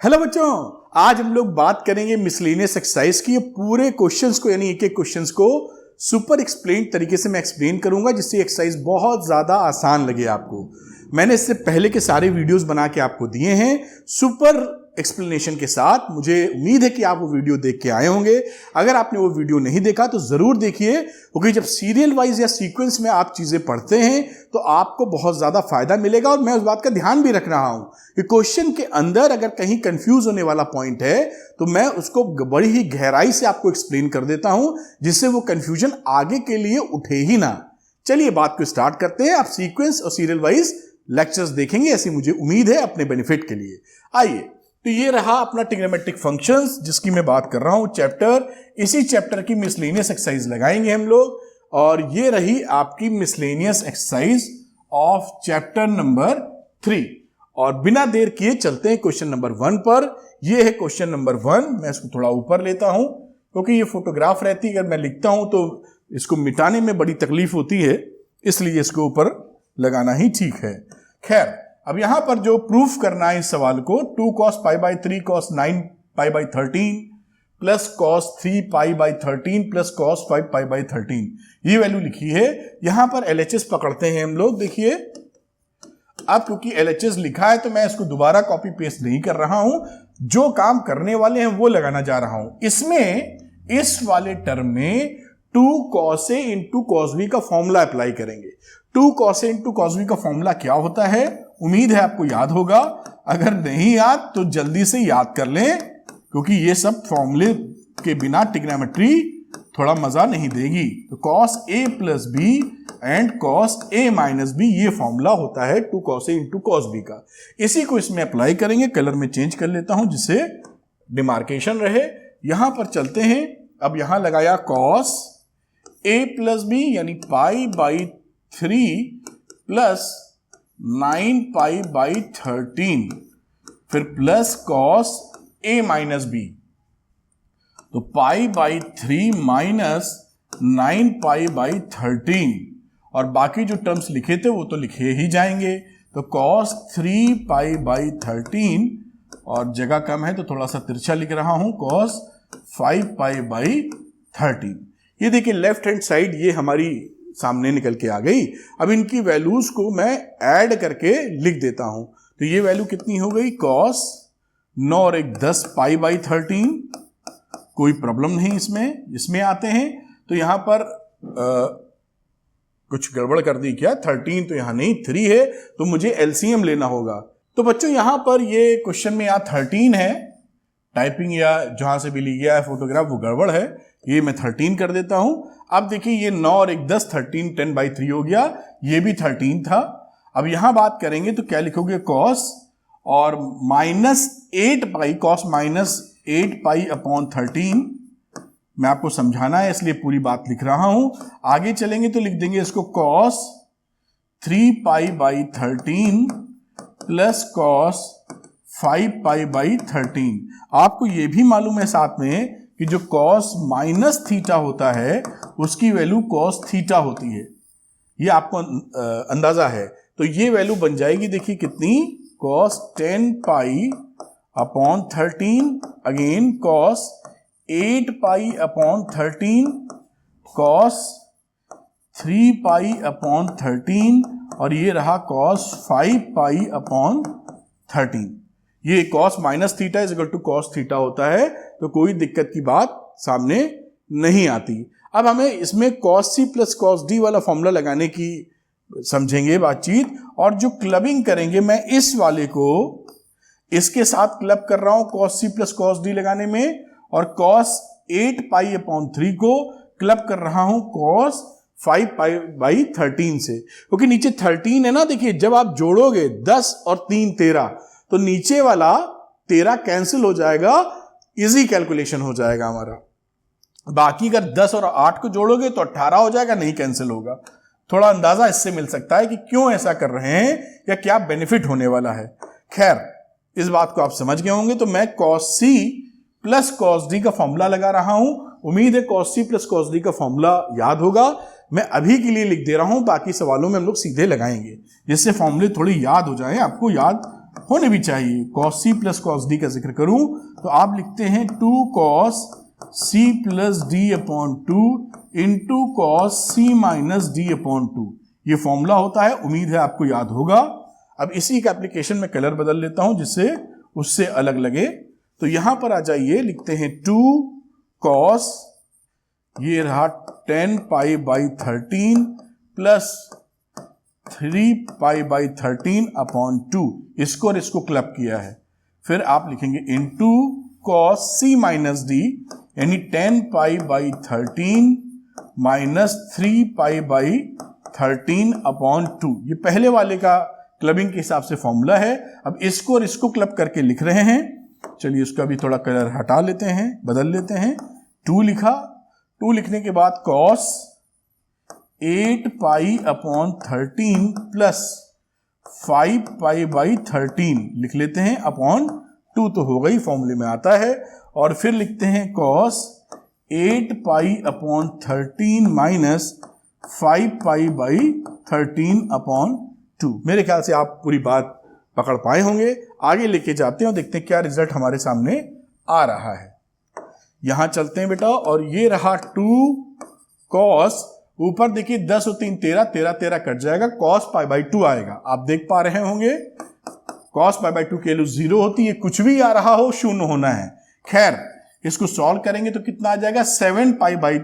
Hello बच्चों, आज हम लोग बात करेंगे मिसलेनियस एक्सरसाइज की। पूरे क्वेश्चंस को यानी एक एक क्वेश्चंस को सुपर एक्सप्लेन तरीके से मैं एक्सप्लेन करूंगा, जिससे एक्सरसाइज बहुत ज़्यादा आसान लगे आपको। मैंने इससे पहले के सारे वीडियोस बना के आपको दिए हैं सुपर एक्सप्लेनेशन के साथ। मुझे उम्मीद है कि आप वो वीडियो देख के आए होंगे। अगर आपने वो वीडियो नहीं देखा तो ज़रूर देखिए, क्योंकि जब सीरियल वाइज या सीक्वेंस में आप चीज़ें पढ़ते हैं तो आपको बहुत ज़्यादा फायदा मिलेगा। और मैं उस बात का ध्यान भी रख रहा हूं कि क्वेश्चन के अंदर अगर कहीं कंफ्यूज होने वाला पॉइंट है तो मैं उसको बड़ी ही गहराई से आपको एक्सप्लेन कर देता हूं, जिससे वो कंफ्यूजन आगे के लिए उठे ही ना। चलिए बात को स्टार्ट करते हैं। आप सीक्वेंस और सीरियल वाइज लेक्चर्स देखेंगे, ऐसी मुझे उम्मीद है अपने बेनिफिट के लिए। आइए, तो ये रहा अपना ट्रिग्नोमेट्रिक फंक्शंस जिसकी मैं बात कर रहा हूं चैप्टर। इसी चैप्टर की मिसलेनियस एक्सरसाइज लगाएंगे हम लोग, और ये रही आपकी miscellaneous exercise of chapter number 3। और बिना देर किए चलते हैं क्वेश्चन नंबर 1 पर। ये है क्वेश्चन नंबर 1। मैं इसको थोड़ा ऊपर लेता हूं क्योंकि ये फोटोग्राफ रहती है, अगर मैं लिखता हूं तो इसको मिटाने में बड़ी तकलीफ होती है, इसलिए इसको ऊपर लगाना ही ठीक है। खैर, अब यहां पर जो प्रूफ करना है इस सवाल को, 2 cos π/3 cos 9π/13 plus cos 3π/13 plus cos 5π/13, ये वैल्यू लिखी है। यहां पर LHS पकड़ते हैं हम लोग। देखिए, अब क्योंकि LHS लिखा है तो मैं इसको दोबारा कॉपी पेस्ट नहीं कर रहा हूं, जो काम करने वाले हैं वो लगाना जा रहा हूं। इसमें इस वाले टर्म में 2 cos A into cos B का फॉर्मूला अप्लाई करेंगे। 2 cos A into cos B का फॉर्मूला क्या होता है? उम्मीद है आपको याद होगा। अगर नहीं याद तो जल्दी से याद कर लें, क्योंकि ये सब फॉर्मूले के बिना ट्रिग्नोमेट्री थोड़ा मजा नहीं देगी। तो cos A plus B and cos A minus B, ये फॉर्मूला होता है 2 cos A into cos B का। इसी को इसमें अप्लाई करेंगे। कलर में चेंज कर लेता हूं जिससे डिमार्केशन रहे। यहां पर चलते हैं। अब यहां लगाया cos A प्लस B यानी π/3 प्लस 9π/13, फिर plus cos A minus B, तो π/3 माइनस 9π/13, और बाकी जो टर्म्स लिखे थे वो तो लिखे ही जाएंगे। तो cos 3π/13, और जगह कम है तो थोड़ा सा तिरछा लिख रहा हूं, cos 5π/13। ये देखिए लेफ्ट हैंड साइड ये हमारी सामने निकल के आ गई। अब इनकी वैल्यूज को मैं ऐड करके लिख देता हूं। तो ये वैल्यू कितनी हो गई? cos 9 और 1 10 π/13। कोई प्रॉब्लम नहीं इसमें आते हैं। तो यहां पर कुछ गड़बड़ कर दी क्या? 13 तो यहां नहीं, 3 है, तो मुझे LCM लेना होगा। तो बच्चों यहां पर ये क्वेश्चन में यहां 13 है, टाइपिंग या जहां से भी लिया है फोटोग्राफ वो गड़बड़ है, ये मैं 13 कर देता हूं। अब देखिए ये 9 और 1 10, 13 10/3 हो गया, ये भी 13 था। अब यहां बात करेंगे तो क्या लिखोगे? cos और -8π, cos -8π/13। मैं आपको समझाना है इसलिए पूरी बात लिख रहा हूं। आगे चलेंगे तो लिख देंगे इसको cos 3π/13 प्लस cos 5π/13। आपको यह भी मालूम है साथ में कि जो cos -θ होता है उसकी वैल्यू cos θ होती है, ये आपको अंदाजा है। तो ये वैल्यू बन जाएगी, देखिए कितनी, cos 10π/13, अगेन cos 8π/13, cos 3π/13, और ये रहा cos 5π/13। ये cos -θ = cos θ होता है, तो कोई दिक्कत की बात सामने नहीं आती। अब हमें इसमें cos C plus cos D वाला फॉर्मूला लगाने की समझेंगे बातचीत, और जो क्लबिंग करेंगे, मैं इस वाले को इसके साथ क्लब कर रहा हूं cos C plus cos D लगाने में, और cos 8π/3 को क्लब कर रहा हूं cos 5π/13 से, क्योंकि नीचे 13 है ना। देखिए जब आप जोड़ोगे 10 और 3 13, तो नीचे वाला 13 कैंसिल हो जाएगा, इजी कैलकुलेशन हो जाएगा हमारा। बाकी अगर 10 और 8 को जोड़ोगे तो 18 हो जाएगा, नहीं कैंसिल होगा। थोड़ा अंदाजा इससे मिल सकता है कि क्यों ऐसा कर रहे हैं या क्या बेनिफिट होने वाला है। खैर, इस बात को आप समझ गए होंगे। तो मैं cos C plus cos D का फॉर्मूला लगा रहा हूं। उम्मीद है cos C plus cos D का फॉर्मूला याद होगा। मैं अभी के लिए लिख दे रहा हूं, बाकी सवालों में हम लोग सीधे लगाएंगे, जिससे फॉर्मूले थोड़ी याद हो जाए, आपको याद होने भी चाहिए। cos c plus cos d का जिक्र करूं तो आप लिखते हैं 2 cos c plus D upon 2 into cos c minus D upon 2। ये फॉर्मूला होता है, उम्मीद है आपको याद होगा। अब इसी का एप्लीकेशन में कलर बदल लेता हूं जिससे उससे अलग लगे। तो यहां पर आ जाइए, लिखते हैं 2 cos, ये रहा 10 pi by 13 plus 3 pi by 13 upon 2, इसको और इसको क्लब किया है। फिर आप लिखेंगे into cos c minus D, यानी 10 pi by 13 minus 3 pi by 13 upon 2। ये पहले वाले का क्लबिंग के हिसाब से फॉर्मूला है। अब इसको और इसको क्लब करके लिख रहे हैं। चलिए इसका भी थोड़ा कलर हटा लेते हैं, बदल लेते हैं। 2 लिखा, 2 लिखने के बाद cos 8 pi upon 13 plus 5 pi by 13 लिख लेते हैं, अपॉन 2 तो हो गई, फॉर्मूले में आता है। और फिर लिखते हैं cos 8 pi upon 13 minus 5 pi by 13 upon 2। मेरे ख्याल से आप पूरी बात पकड़ पाए होंगे। आगे लेके जाते हैं और देखते हैं क्या रिजल्ट हमारे सामने आ रहा है। यहां चलते हैं बेटा, और ये रहा 2 cos, ऊपर देखिए 10 और 3 13, 13 13 कट जाएगा, cos पाई बाई 2 आएगा। आप देख पा रहे होंगे cos पाई बाई 2 की वैल्यू 0 होती है, कुछ भी आ रहा हो शून्य होना है। खैर इसको सॉल्व करेंगे तो कितना आ जाएगा, 7 पाई बाई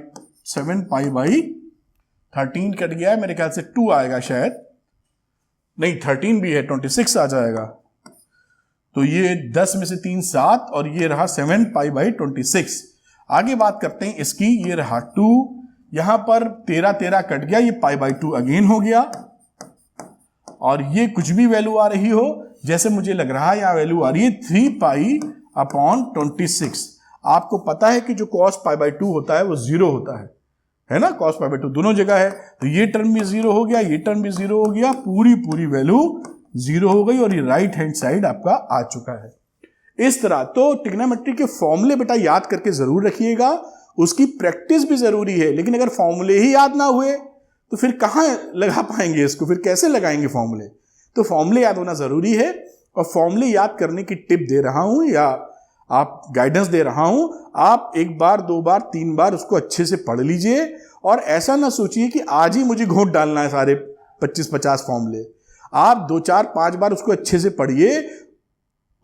13 कट गया है, मेरे ख्याल से 2 आएगा शायद, नहीं 13 भी है, 26 आ जाएगा। तो ये 10 में से 3 7, और ये रहा 7 पाई बाई 26। आगे बात करते हैं इसकी, ये रहा 2, यहां पर 13 13 कट गया, ये पाई बाई 2 अगेन हो गया। और ये कुछ भी वैल्यू आ रही हो, जैसे मुझे लग रहा है यहां वैल्यू आ रही है 3 पाई अपॉन 26। आपको पता है कि जो cos पाई बाई 2 होता है वो 0 होता है ना, cos पाई बाई 2 दोनों जगह है। तो ये टर्म भी 0 हो गया, ये टर्म भी 0 हो गया, पूरी वैल्यू 0 हो गई, और ये राइट हैंड साइड आपका आ चुका है। इस तरह तो ट्रिग्नोमेट्री के फॉर्मूले बेटा याद करके जरूर रखिएगा, उसकी प्रैक्टिस भी जरूरी है। लेकिन अगर फॉर्मूले ही याद ना हुए तो फिर कहां लगा पाएंगे इसको, फिर कैसे लगाएंगे फॉर्मूले। तो फॉर्मूले याद होना जरूरी है, और फॉर्मूले याद करने की टिप दे रहा हूं या आप गाइडेंस दे रहा हूं। आप 1 बार 2 बार 3 बार उसको अच्छे से पढ़ लीजिए, और ऐसा ना सोचिए कि आज ही मुझे घोट डालना है सारे 25-50 फॉर्मूले। आप 2 4 5 बार उसको अच्छे से पढ़िए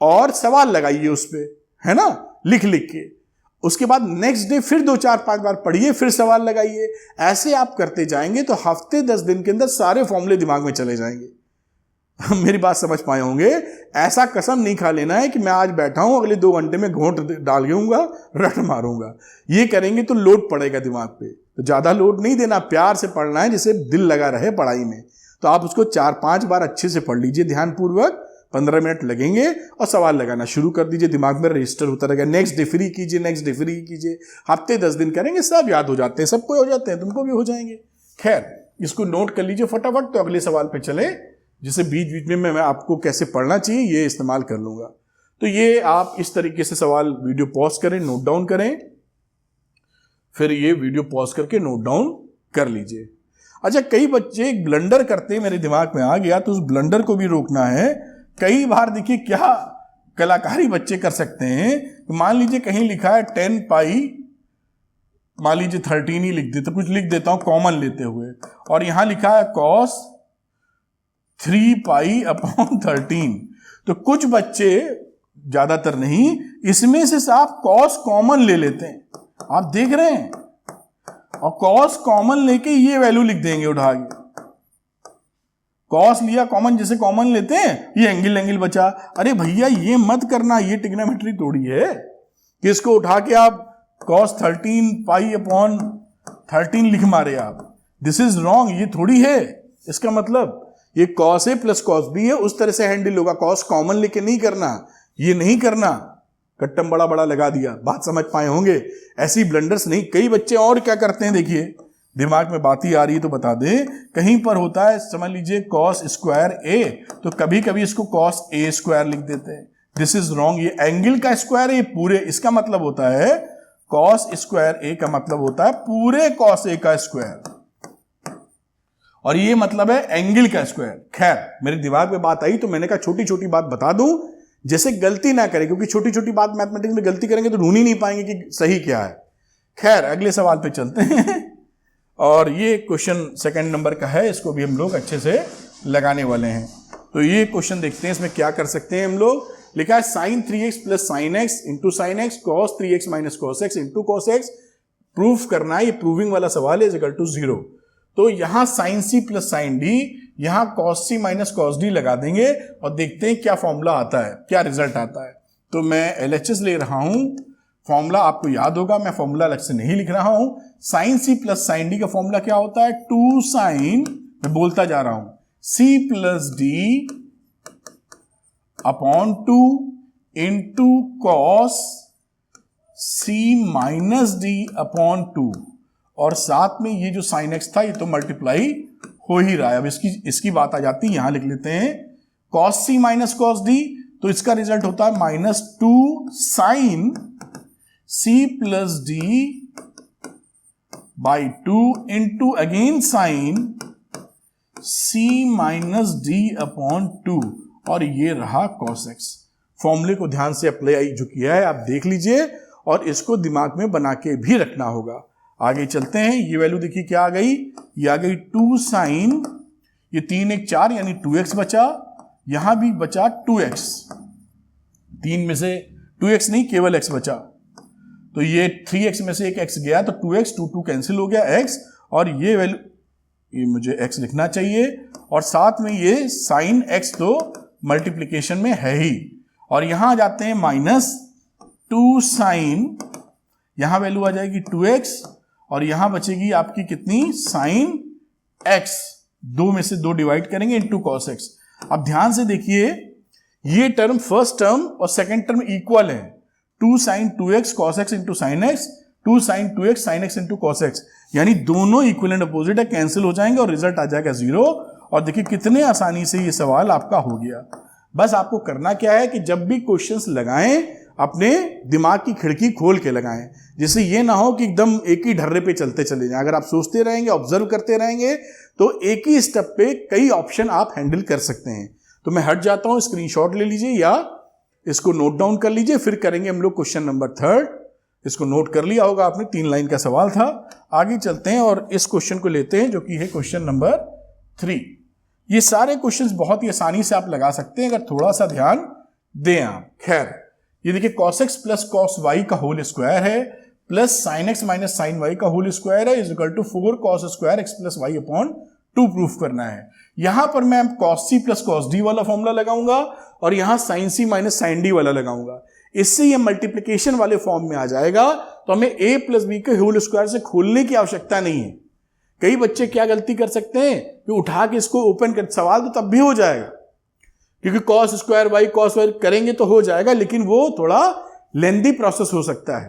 और सवाल लगाइए उस पे, है ना, लिख के। उसके बाद नेक्स्ट डे फिर 2 4 5 बार पढ़िए, फिर सवाल लगाइए। ऐसे आप करते जाएंगे तो हफ्ते 10 दिन के अंदर सारे फॉर्मूले दिमाग में चले जाएंगे। मेरी बात समझ पाए होंगे। ऐसा कसम नहीं खा लेना है कि मैं आज बैठा हूं, अगले 2 घंटे में घोंट डाल दूंगा, रट मारूंगा। ये करेंगे तो लोड पड़ेगा दिमाग पे, तो ज्यादा लोड नहीं देना, प्यार से पढ़ना है जिससे दिल लगा रहे पढ़ाई में। तो आप उसको 4-5 बार अच्छे से पढ़ लीजिए ध्यानपूर्वक, 15 मिनट लगेंगे, और सवाल लगाना शुरू कर दीजिए, दिमाग में रजिस्टर होता रहेगा। नेक्स्ट डे फ्री कीजिए, नेक्स्ट डे फ्री कीजिए, हफ्ते 10 दिन करेंगे, सब याद हो जाते हैं, सबको हो जाते हैं, तुमको भी हो जाएंगे। खैर इसको नोट कर लीजिए फटाफट, तो अगले सवाल पे चले, जिसे बीच बीच में मैं आपको कैसे पढ़ना चाहिए ये इस्तेमाल कर लूंगा। तो ये आप इस तरीके से सवाल वीडियो पॉज करें, नोट डाउन करें, फिर ये वीडियो पॉज करके नोट डाउन कर लीजिए। अच्छा, कई बच्चे एक ब्लंडर करते हैं, मेरे दिमाग में आ गया, तो उस ब्लंडर को भी रोकना है। कई बार देखिए क्या कलाकारी बच्चे कर सकते हैं। मान लीजिए कहीं लिखा है 10 पाई, मान लीजिए 13 ही लिख देते, कुछ लिख देता हूं कॉमन लेते हुए, और यहां लिखा है cos 3 पाई अपॉन 13। तो कुछ बच्चे, ज्यादातर नहीं, इसमें से साफ cos कॉमन ले लेते हैं, आप देख रहे हैं, और cos कॉमन लेके ये वैल्यू लिख देंगे उठा के। cos लिया कॉमन, जैसे कॉमन लेते हैं, ये एंगल बचा। अरे भैया ये मत करना, ये ट्रिग्नोमेट्री थोड़ी है कि इसको उठा के आप cos 13 पाई अपॉन 13 लिख मारे आप। दिस इज रॉन्ग, ये थोड़ी है। इसका मतलब ये cos a plus cos b है, उस तरह से हैंडल होगा। cos कॉमन लेके नहीं करना, ये नहीं करना, कट्टम बड़ा बड़ा लगा दिया। बात समझ पाए होंगे। ऐसी ब्लंडर्स नहीं। कई बच्चे और क्या करते हैं, देखिए दिमाग में बात ही आ रही है तो बता दें, कहीं पर होता है, समझ लीजिए cos स्क्वायर a, तो कभी कभी इसको cos a स्क्वायर लिख देते हैं। दिस इज रॉन्ग, ये एंगल का स्क्वायर है पूरे, इसका मतलब होता है cos स्क्वायर a का मतलब होता है पूरे cos a का स्क्वायर। और ये मतलब है एंगल का स्क्वायर। खैर मेरे दिमाग में बात आई तो मैंने कहा छोटी छोटी बात बता दूं, जैसे गलती ना करें, क्योंकि छोटी छोटी बात मैथमेटिक्स में गलती करेंगे तो ढूंढ ही नहीं पाएंगे कि सही क्या है। खैर अगले सवाल पे चलते हैं और ये क्वेश्चन सेकंड नंबर का है, इसको भी हम लोग अच्छे से लगाने वाले हैं। तो ये क्वेश्चन देखते हैं, इसमें क्या कर सकते हैं हम लोग। लिखा है sin 3x plus sign X into sine x cos 3x minus cos X into cos x proof करना है। ये प्रूविंग वाला सवाल है, इज इक्वल टू 0। तो यहां sine C plus sine D, यहां cos C minus cos D लगा देंगे और देखते हैं क्या फॉर्मूला आता है, क्या रिजल्ट आता है। तो मैं LHS ले रहा हूं, फॉर्मूला आपको याद होगा, मैं फॉर्मूला अलग से नहीं लिख रहा हूं। Sine C plus sine D का फॉर्मूला क्या होता है, 2 साइन, मैं बोलता जा रहा हूं, C plus D upon 2 into cos C minus D upon 2, और साथ में ये जो साइन एक्स था ये तो मल्टीप्लाई हो ही रहा है। अब इसकी बात आ जाती है, यहां लिख लेते हैं cos C minus cos D, तो इसका रिजल्ट होता है -2 sine C plus D by 2 into again sine C minus D upon 2, और ये रहा कॉस एक्स। फॉर्मूले को ध्यान से अप्लाई जो किया है आप देख लीजिए और इसको दिमाग में बना के भी रखना होगा। आगे चलते हैं, ये वैल्यू देखिए क्या आ गई, ये आ गई 2 साइन, ये 3 1 4 यानी 2x बचा, यहां भी बचा 2x, 3 में से 2x नहीं केवल x बचा, तो ये 3x में से एक x गया तो 2x 2 कैंसिल हो गया x, और ये वैल्यू, ये मुझे x लिखना चाहिए, और साथ में ये साइन x तो मल्टीप्लीकेशन में है ही, और यहां आ जाते हैं -2 साइन, यहां वैल्यू आ जाएगी 2x, और यहां बचेगी आपकी कितनी, साइन x, 2 में से 2 डिवाइड करेंगे इंटू कॉस एक्स। अब ध्यान से देखिए, ये टर्म फर्स्ट टर्म और सेकंड टर्म इक्वल है, 2 sine 2x cos X into sine X, 2 sine 2x sine X into cos X, यानी दोनों इक्वल एंड अपोजिट है, कैंसिल हो जाएंगे और रिजल्ट आ जाएगा 0। और देखिए कितने आसानी से ये सवाल आपका हो गया। बस आपको करना क्या है कि जब भी क्वेश्चंस लगाएं अपने दिमाग की खिड़की खोल के लगाएं, जिससे ये ना हो कि एकदम एक ही ढर्रे पे चलते चले जाएं। अगर आप सोचते रहेंगे, ऑब्जर्व करते रहेंगे, तो एक ही स्टेप पे कई ऑप्शन आप हैंडल कर सकते हैं। तो मैं हट जाता हूं, स्क्रीनशॉट ले लीजिए या इसको नोट डाउन कर लीजिए, फिर करेंगे हम लोग क्वेश्चन नंबर 3। इसको नोट कर लिया होगा आपने, 3 लाइन का सवाल था। आगे चलते हैं और इस क्वेश्चन को लेते हैं जो कि है क्वेश्चन नंबर 3। ये सारे क्वेश्चंस बहुत ही आसानी से आप लगा सकते हैं अगर थोड़ा सा ध्यान दें आप। खैर ये देखिए cos x plus cos y का होल स्क्वायर है plus sin x minus sin y का होल स्क्वायर है is equal to 4 cos square x plus y upon 2 proof करना है। यहां पर मैं cos c plus cos d वाला फॉर्मूला लगाऊंगा और यहां sin c minus sin d वाला लगाऊंगा। इससे ये मल्टीप्लिकेशन वाले फॉर्म में आ जाएगा, तो हमें a प्लस b के होल स्क्वायर से खोलने की आवश्यकता नहीं है। कई बच्चे क्या गलती कर सकते हैं कि उठा के इसको ओपन कर, सवाल तो तब भी हो जाएगा क्योंकि cos square y cos y करेंगे तो हो जाएगा, लेकिन वो थोड़ा लेंदी प्रोसेस हो सकता है।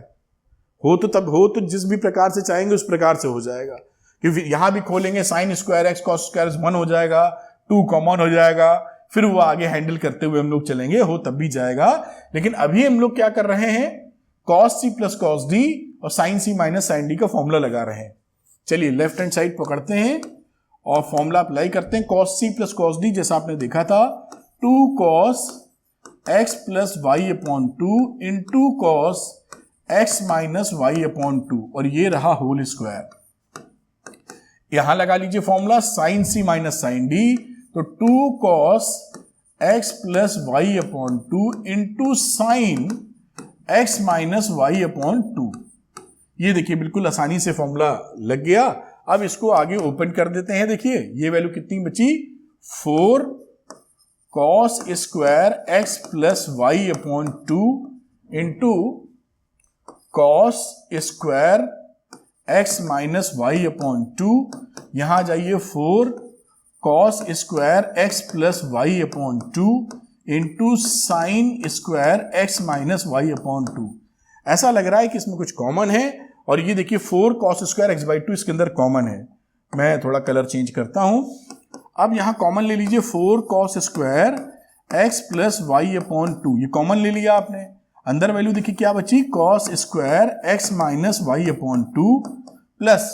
हो तो जिस भी प्रकार से चाहेंगे उस प्रकार से हो जाएगा, क्योंकि यहां भी खोलेंगे sin square x cos square 1 हो जाएगा, 2 कॉमन हो जाएगा, फिर वो आगे हैंडल करते हुए हम लोग चलेंगे, हो तब भी जाएगा। लेकिन अभी हम लोग क्या कर रहे हैं, cos c plus cos d और sin c minus sin d का फॉर्मूला लगा रहे हैं। चलिए लेफ्ट हैंड साइड पकड़ते हैं और फॉर्मूला अप्लाई करते हैं। cos c plus cos d जैसा आपने देखा था, 2 cos x plus Y upon 2 into cos x minus Y upon 2, और ये रहा होल स्क्वायर। यहां लगा लीजिए formula sin c minus sin d, तो 2 cos x plus Y upon 2 into sine x minus Y upon 2। ये देखिए बिल्कुल आसानी से फॉर्मूला लग गया। अब इसको आगे ओपन कर देते हैं। देखिए ये वैल्यू कितनी बची, 4 cos square x plus Y upon 2 into cos square x minus Y upon 2। यहां जाइए 4 cos square x plus Y upon 2 into sine square x minus Y upon 2। ऐसा लग रहा है कि इसमें कुछ कॉमन है, और ये देखिए 4 cos स्क्वायर x बाई 2 इसके अंदर कॉमन है। मैं थोड़ा कलर चेंज करता हूं। अब यहां कॉमन ले लीजिए 4 cos square x plus Y upon 2, ये कॉमन ले लिया आपने। अंदर वैल्यू देखिए क्या बची, cos square x minus Y upon 2 plus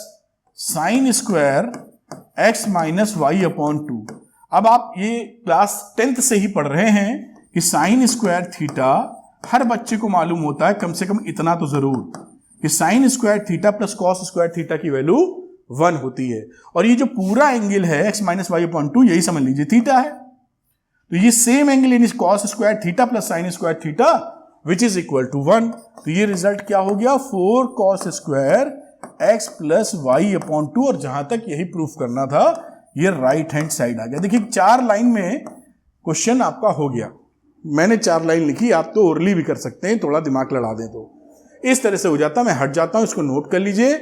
sine square x minus Y upon 2। अब आप ये क्लास 10th से ही पढ़ रहे हैं कि साइन स्क्वायर थीटा, हर बच्चे को मालूम होता है कम से कम इतना तो जरूर कि sign square theta plus cos square theta की वैल्यू 1 होती है। और ये जो पूरा एंगल है एक्स माइनस वाई अपॉन 2, यही समझ लीजिए थीटा है। तो ये सेम एंगल यानी cos square theta plus sine square theta which is equal to 1। तो ये रिजल्ट क्या हो गया, 4 cos square x plus Y upon 2। और जहां तक यही प्रूफ करना था, ये राइट हैंड साइड आ गया। देखिए 4 लाइन में क्वेश्चन आपका हो गया। मैंने 4 लाइन लिखी, आप तो ओरली भी कर सकते हैं, थोड़ा दिमाग लड़ा दें तो इस तरह से हो जाता। मैं हट जाता हूं, इसको नोट कर लीजिए,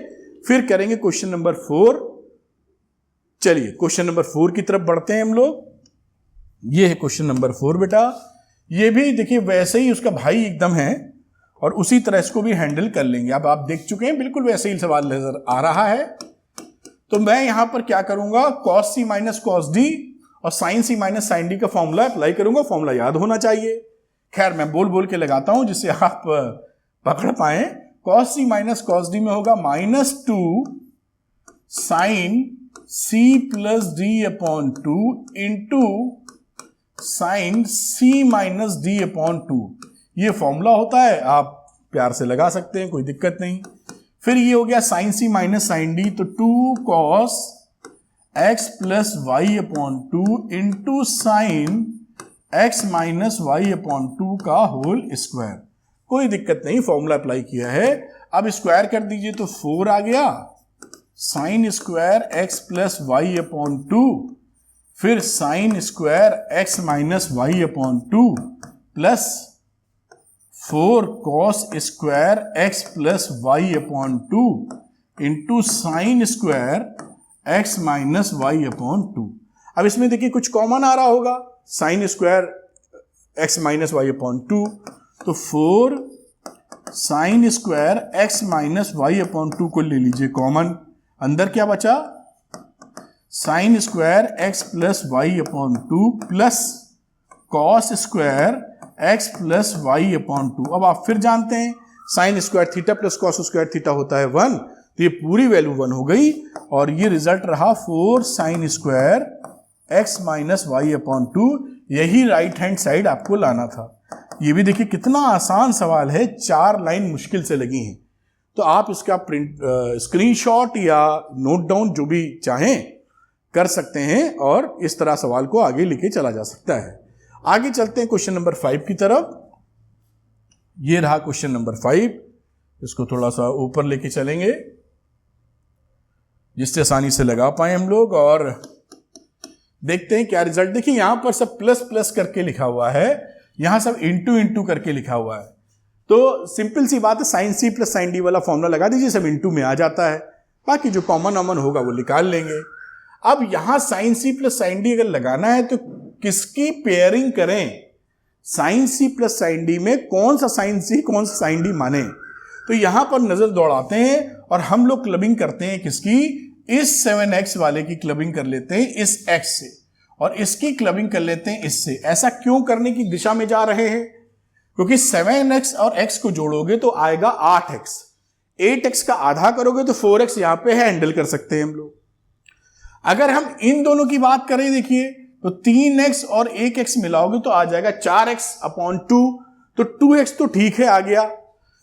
फिर करेंगे क्वेश्चन नंबर 4। चलिए क्वेश्चन नंबर 4 की तरफ बढ़ते हैं हम लोग। ये है क्वेश्चन नंबर 4 बेटा। ये भी देखिए वैसे ही उसका भाई एकदम है और उसी तरह इसको भी हैंडल कर लेंगे। अब आप देख चुके हैं, बिल्कुल वैसे ही सवाल नजर आ रहा है। तो मैं यहां पर क्या करूंगा, cos C minus cos D और sign C minus sine D का फॉर्मूला अप्लाई करूंगा। फॉर्मूला याद होना चाहिए। खैर मैं बोल बोल के लगाता हूं जिससे आप पकड़ पाए। Cos C minus cos D में होगा -2 sine C plus D upon 2 into sine C minus D upon 2। ये फॉर्मूला होता है, आप प्यार से लगा सकते हैं, कोई दिक्कत नहीं। फिर ये हो गया sine C minus sine D, तो 2 cos X plus Y upon 2 into sine X minus Y upon 2 का होल स्क्वायर। कोई दिक्कत नहीं, फॉर्मूला अप्लाई किया है। अब स्क्वायर कर दीजिए तो 4 आ गया, sine square x plus Y upon 2, फिर sine square x minus Y upon 2 plus 4 cos square x plus Y upon 2 into sine square x minus Y upon 2। अब इसमें देखिए कुछ कॉमन आ रहा होगा, sine square x minus Y upon 2, तो 4 sine square x minus Y upon 2 को ले लीजिए कॉमन। अंदर क्या बचा, sine square x plus Y upon 2 plus cos square x plus Y upon 2। अब आप फिर जानते हैं sine square theta plus cos square theta होता है 1, तो ये पूरी वैल्यू 1 हो गई और ये रिजल्ट रहा 4 sine square x minus Y upon 2। यही राइट हैंड साइड आपको लाना था। ये भी देखिए कितना आसान सवाल है, 4 लाइन मुश्किल से लगी हैं। तो आप इसका प्रिंट स्क्रीनशॉट या नोट डाउन जो भी चाहें कर सकते हैं और इस तरह सवाल को आगे लेके चला जा सकता है। आगे चलते हैं क्वेश्चन नंबर 5 की तरफ। ये रहा क्वेश्चन नंबर 5, इसको थोड़ा सा ऊपर लेके चलेंगे जिससे आसानी से लगा पाए हम लोग और देखते हैं क्या रिजल्ट। देखिए यहां पर सब प्लस प्लस करके लिखा हुआ है, यहां सब इंटू इंटू करके लिखा हुआ है। तो सिंपल सी बात है, sine C plus sine D वाला फॉर्मूला लगा दीजिए, सब इंटू में आ जाता है। बाकी जो कॉमन अमन होगा वो निकाल लेंगे। अब यहां sine C plus sine D अगर लगाना है तो किसकी पेयरिंग करें, sine C plus sine D में कौन सा साइन सी कौन सा साइन डी माने। तो यहां पर नजर दौड़ाते हैं और हम लोग क्लबिंग करते हैं किसकी, इस 7x वाले की क्लबिंग कर लेते हैं इस x से और इसकी क्लबिंग कर लेते हैं इससे। ऐसा क्यों करने की दिशा में जा रहे हैं, क्योंकि 7x और x को जोड़ोगे तो आएगा 8x, 8x का आधा करोगे तो 4x यहां पे है, हैंडल कर सकते हैं हम लोग। अगर हम इन दोनों की बात करें देखिए तो 3x और 1x मिलाओगे तो आ जाएगा 4x अपॉन 2, तो 2x तो ठीक है आ गया।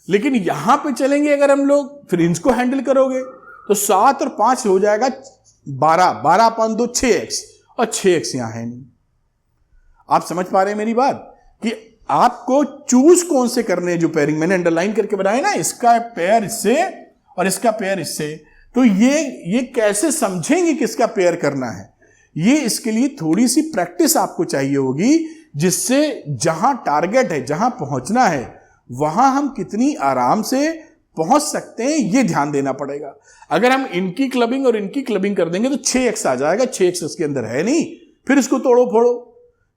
लेकिन यहां पे चलेंगे अगर हम लोग, फिर इनको हैंडल करोगे तो 7 और 5 हो जाएगा 12, 12 अपॉन 2 6x, और 6x यहां है नहीं। आप समझ पा रहे हैं मेरी बात कि आपको चूज कौन से करने हैं। जो पेयरिंग मैंने अंडरलाइन करके बनाया ना, इसका पेयर इससे और इसका पेयर इससे, तो ये कैसे समझेंगे किसका पेयर करना है। ये इसके लिए थोड़ी सी प्रैक्टिस आपको चाहिए होगी, जिससे जहां टारगेट है, जहां पहुंचना है, वहां हम कितनी आराम से पहुंच सकते हैं ये ध्यान देना पड़ेगा। अगर हम इनकी क्लबिंग और इनकी क्लबिंग कर देंगे तो 6x आ जाएगा, 6x इसके अंदर है नहीं, फिर इसको तोड़ो फोड़ो,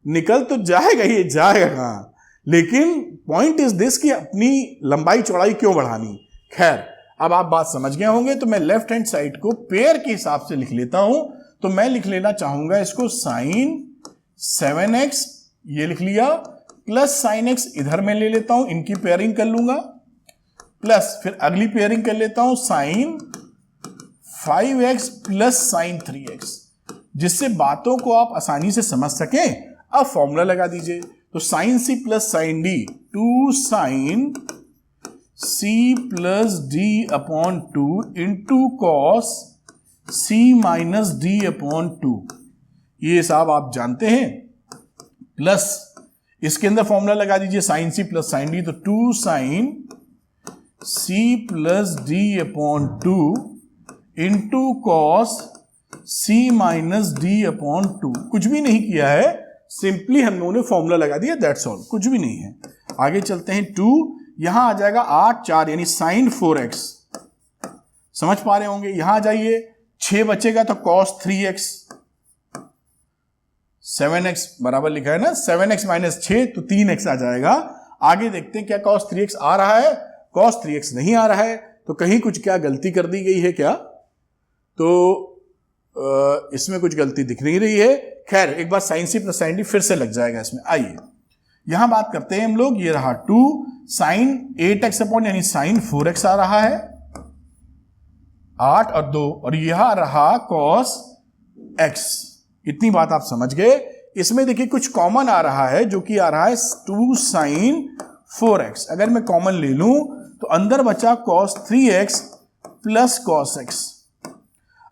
निकल तो जाएगा, ये जाएगा कहां। लेकिन पॉइंट इज दिस कि अपनी लंबाई चौड़ाई क्यों बढ़ानी। खैर अब आप बात समझ गए होंगे, तो मैं लेफ्ट हैंड साइड को पेयर के हिसाब से लिख लेता हूं। तो मैं लिख लेना चाहूंगा इसको साइन 7x, ये लिख लिया, प्लस साइन x इधर में ले लेता हूं, इनकी पेयरिंग कर लूंगा, प्लस फिर अगली पेयरिंग कर लेता हूं sign 5x plus sign 3x। जिससे बातों को आप आसानी से समझ सकें। अब फॉर्मूला लगा दीजिए, तो sine C plus sine D, 2 sine C plus D upon 2 into cos C minus D upon 2। ये हिसाब आप जानते हैं। प्लस इसके अंदर फॉर्मूला लगा दीजिए sine C plus sine D, तो 2 sine C plus D upon 2 into cos C minus D upon 2। कुछ भी नहीं किया है, सिंपली हम लोगों ने फॉर्मूला लगा दिया, दैट्स ऑल, कुछ भी नहीं है। आगे चलते हैं। 2 यहां आ जाएगा 8 4 यानी साइन 4x, समझ पा रहे होंगे। यहां आ जाइए, 6 बचेगा तो cos 3x, 7x बराबर लिखा है ना, 7x माइनस 6 तो 3x आ जाएगा। आगे देखते हैं क्या cos 3x आ रहा है, cos 3x नहीं आ रहा है, तो कहीं कुछ क्या गलती कर दी गई है क्या, तो इसमें कुछ गलती दिख नहीं रही है। खैर एक बार sine C plus sine D फिर से लग जाएगा इसमें। आइए यहां बात करते हैं हम लोग। ये रहा 2 साइन 8x अपॉन यानी साइन 4x आ रहा है, 8 और 2, और यह रहा cos x। इतनी बात आप समझ गए। इसमें देखिए कुछ कॉमन आ रहा है, जो कि आ रहा है 2 साइन 4x। अगर मैं कॉमन ले लूं तो अंदर बचा cos 3x plus cos x।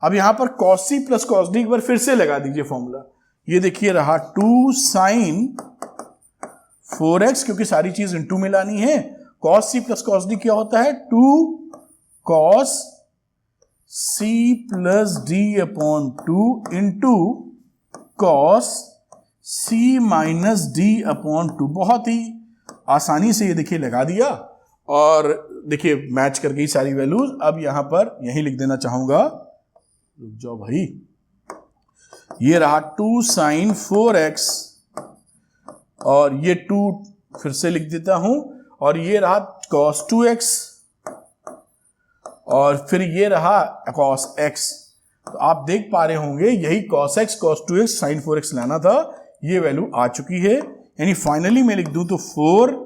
अब यहां पर cos c plus cos d एक बार फिर से लगा दीजिए फॉर्मूला। ये देखिए रहा 2 साइन 4x, क्योंकि सारी चीज इनटू में लानी है। cos c plus cos d क्या होता है, 2 cos c plus d upon 2 into cos c minus d upon 2। बहुत ही आसानी से ये देखिए लगा दिया, और देखिए मैच कर गई सारी वैल्यूज। अब यहां पर यही लिख देना चाहूंगा, रुक जाओ भाई। ये रहा 2 साइन 4x, और ये 2 फिर से लिख देता हूं, और ये रहा cos 2x, और फिर ये रहा cos x। तो आप देख पा रहे होंगे यही cos x cos 2x sin 4x लाना था, ये वैल्यू आ चुकी है। यानी फाइनली मैं लिख दूं तो 4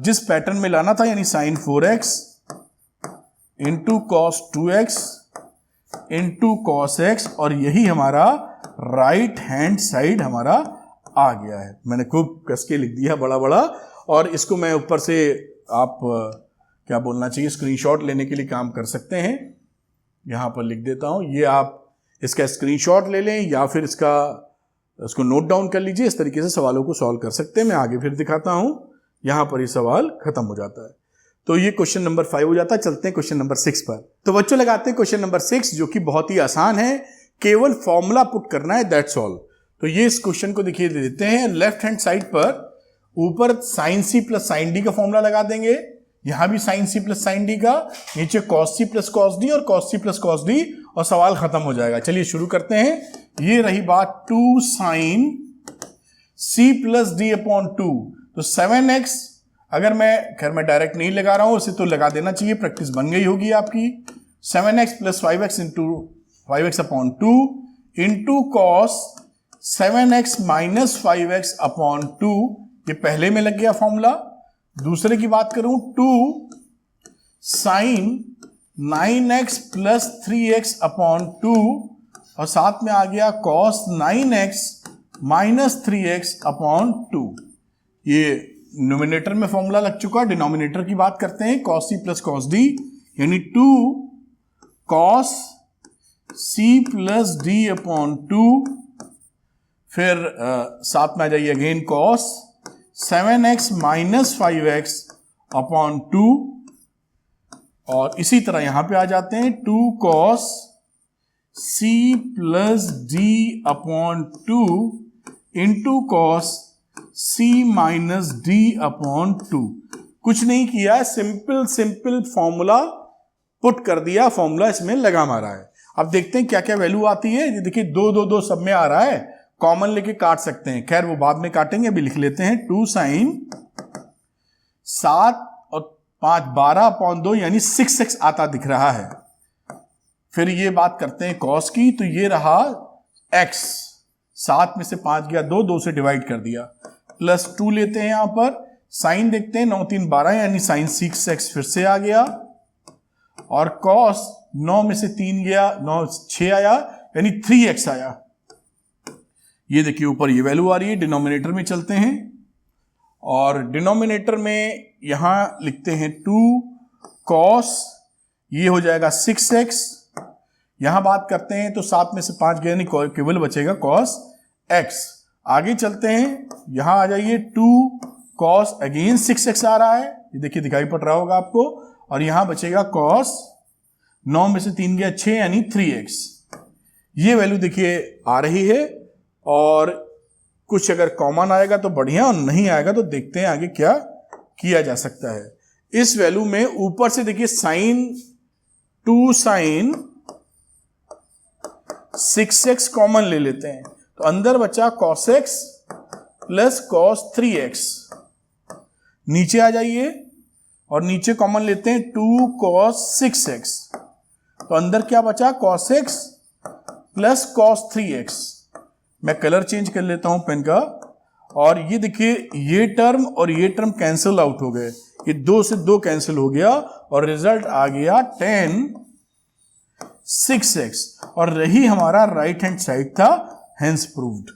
जिस पैटर्न में लाना था, यानी sin 4x into cos 2x into cos x, और यही हमारा राइट हैंड साइड हमारा आ गया है। मैंने खूब कस के लिख दिया बड़ा बड़ा, और इसको मैं ऊपर से आप क्या बोलना चाहिए स्क्रीनशॉट लेने के लिए काम कर सकते हैं। यहां पर लिख देता हूं, ये आप इसका स्क्रीनशॉट ले लें या फिर इसको नोट डाउन कर लीजिए। इस तरीके से सवालों को सॉल्व कर सकते हैं। मैं आगे फिर दिखाता हूं। यहां पर ये सवाल खत्म हो जाता है। तो ये क्वेश्चन नंबर 5 हो जाता है। चलते हैं क्वेश्चन नंबर 6 पर। तो बच्चों लगाते हैं क्वेश्चन नंबर 6, जो कि बहुत ही आसान है, केवल फॉर्मूला पुट करना है, दैट्स ऑल। तो ये इस क्वेश्चन को देखिए दे देते हैं। लेफ्ट हैंड साइड पर ऊपर sine C plus sine D का फॉर्मूला लगा देंगे, यहां भी sine C plus sine D का, नीचे cos C plus cos D और cos C plus cos D, और सवाल खत्म हो जाएगा। चलिए शुरू करते हैं। ये रही बात 2 sine C plus D upon 2, तो 7x, अगर मैं डायरेक्ट नहीं लगा रहा हूं, उसे तो लगा देना चाहिए, प्रैक्टिस बन गई होगी आपकी। 7x plus 5x into 5x upon 2 into cos 7x minus 5x upon 2, ये पहले में लग गया फॉर्मूला। दूसरे की बात करूं, 2 sign 9x plus 3x upon 2, और साथ में आ गया cos 9x minus 3x upon 2। ये न्यूमिनेटर में फॉर्मूला लग चुका है। डिनोमिनेटर की बात करते हैं, cos c plus cos d, यानी 2 cos c plus d upon 2, फिर साथ में आ जाइए again cos 7x minus 5x upon 2, और इसी तरह यहां पे आ जाते हैं 2 cos c plus d upon 2 into cos c minus D upon 2। कुछ नहीं किया, सिंपल फॉर्मूला पुट कर दिया, फॉर्मूला इसमें लगा मारा है। अब देखते हैं क्या क्या वैल्यू आती है। ये देखिए 2 2 2 सब में आ रहा है, कॉमन लेके काट सकते हैं, खैर वो बाद में काटेंगे, अभी लिख लेते हैं 2 साइन 7 और 5 12 अपॉन 2 यानी 6x आता दिख रहा है। फिर ये बात करते हैं cos की, तो ये रहा x, 7 में से 5 गया 2 से डिवाइड कर दिया, प्लस 2 लेते हैं यहां पर, साइन देखते हैं 9 3 12 यानी साइन 6x फिर से आ गया, और cos 9 में से 3 गया 9 6 आया, यानी 3x आया। ये देखिए ऊपर ये वैल्यू आ रही है, डिनोमिनेटर में चलते हैं और डिनोमिनेटर में यहां लिखते हैं 2 cos, ये हो जाएगा 6x। यहां बात करते हैं तो 7 में से 5 गया, नहीं केवल बचेगा cos x। आगे चलते हैं, यहां आ जाइए 2 cos अगेन 6x आ रहा है, ये देखिए दिखाई पड़ रहा होगा आपको, और यहां बचेगा cos, 9 में से 3 गया 6 यानी 3x। ये वैल्यू देखिए आ रही है, और कुछ अगर कॉमन आएगा तो बढ़िया, और नहीं आएगा तो देखते हैं आगे क्या किया जा सकता है। इस वैल्यू में ऊपर से देखिए2 sin 6x कॉमन ले लेते हैं, तो अंदर बचा cos x plus cos 3x। नीचे आ जाइए और नीचे कॉमन लेते हैं 2 cos 6x, तो अंदर क्या बचा cos x plus cos 3x। मैं कलर चेंज कर लेता हूं पेन का, और ये देखिए ये टर्म और ये टर्म कैंसिल आउट हो गए, ये 2 से 2 कैंसिल हो गया और रिजल्ट आ गया 10 6x, और रही हमारा राइट हैंड साइड था, हेंस प्रूव्ड।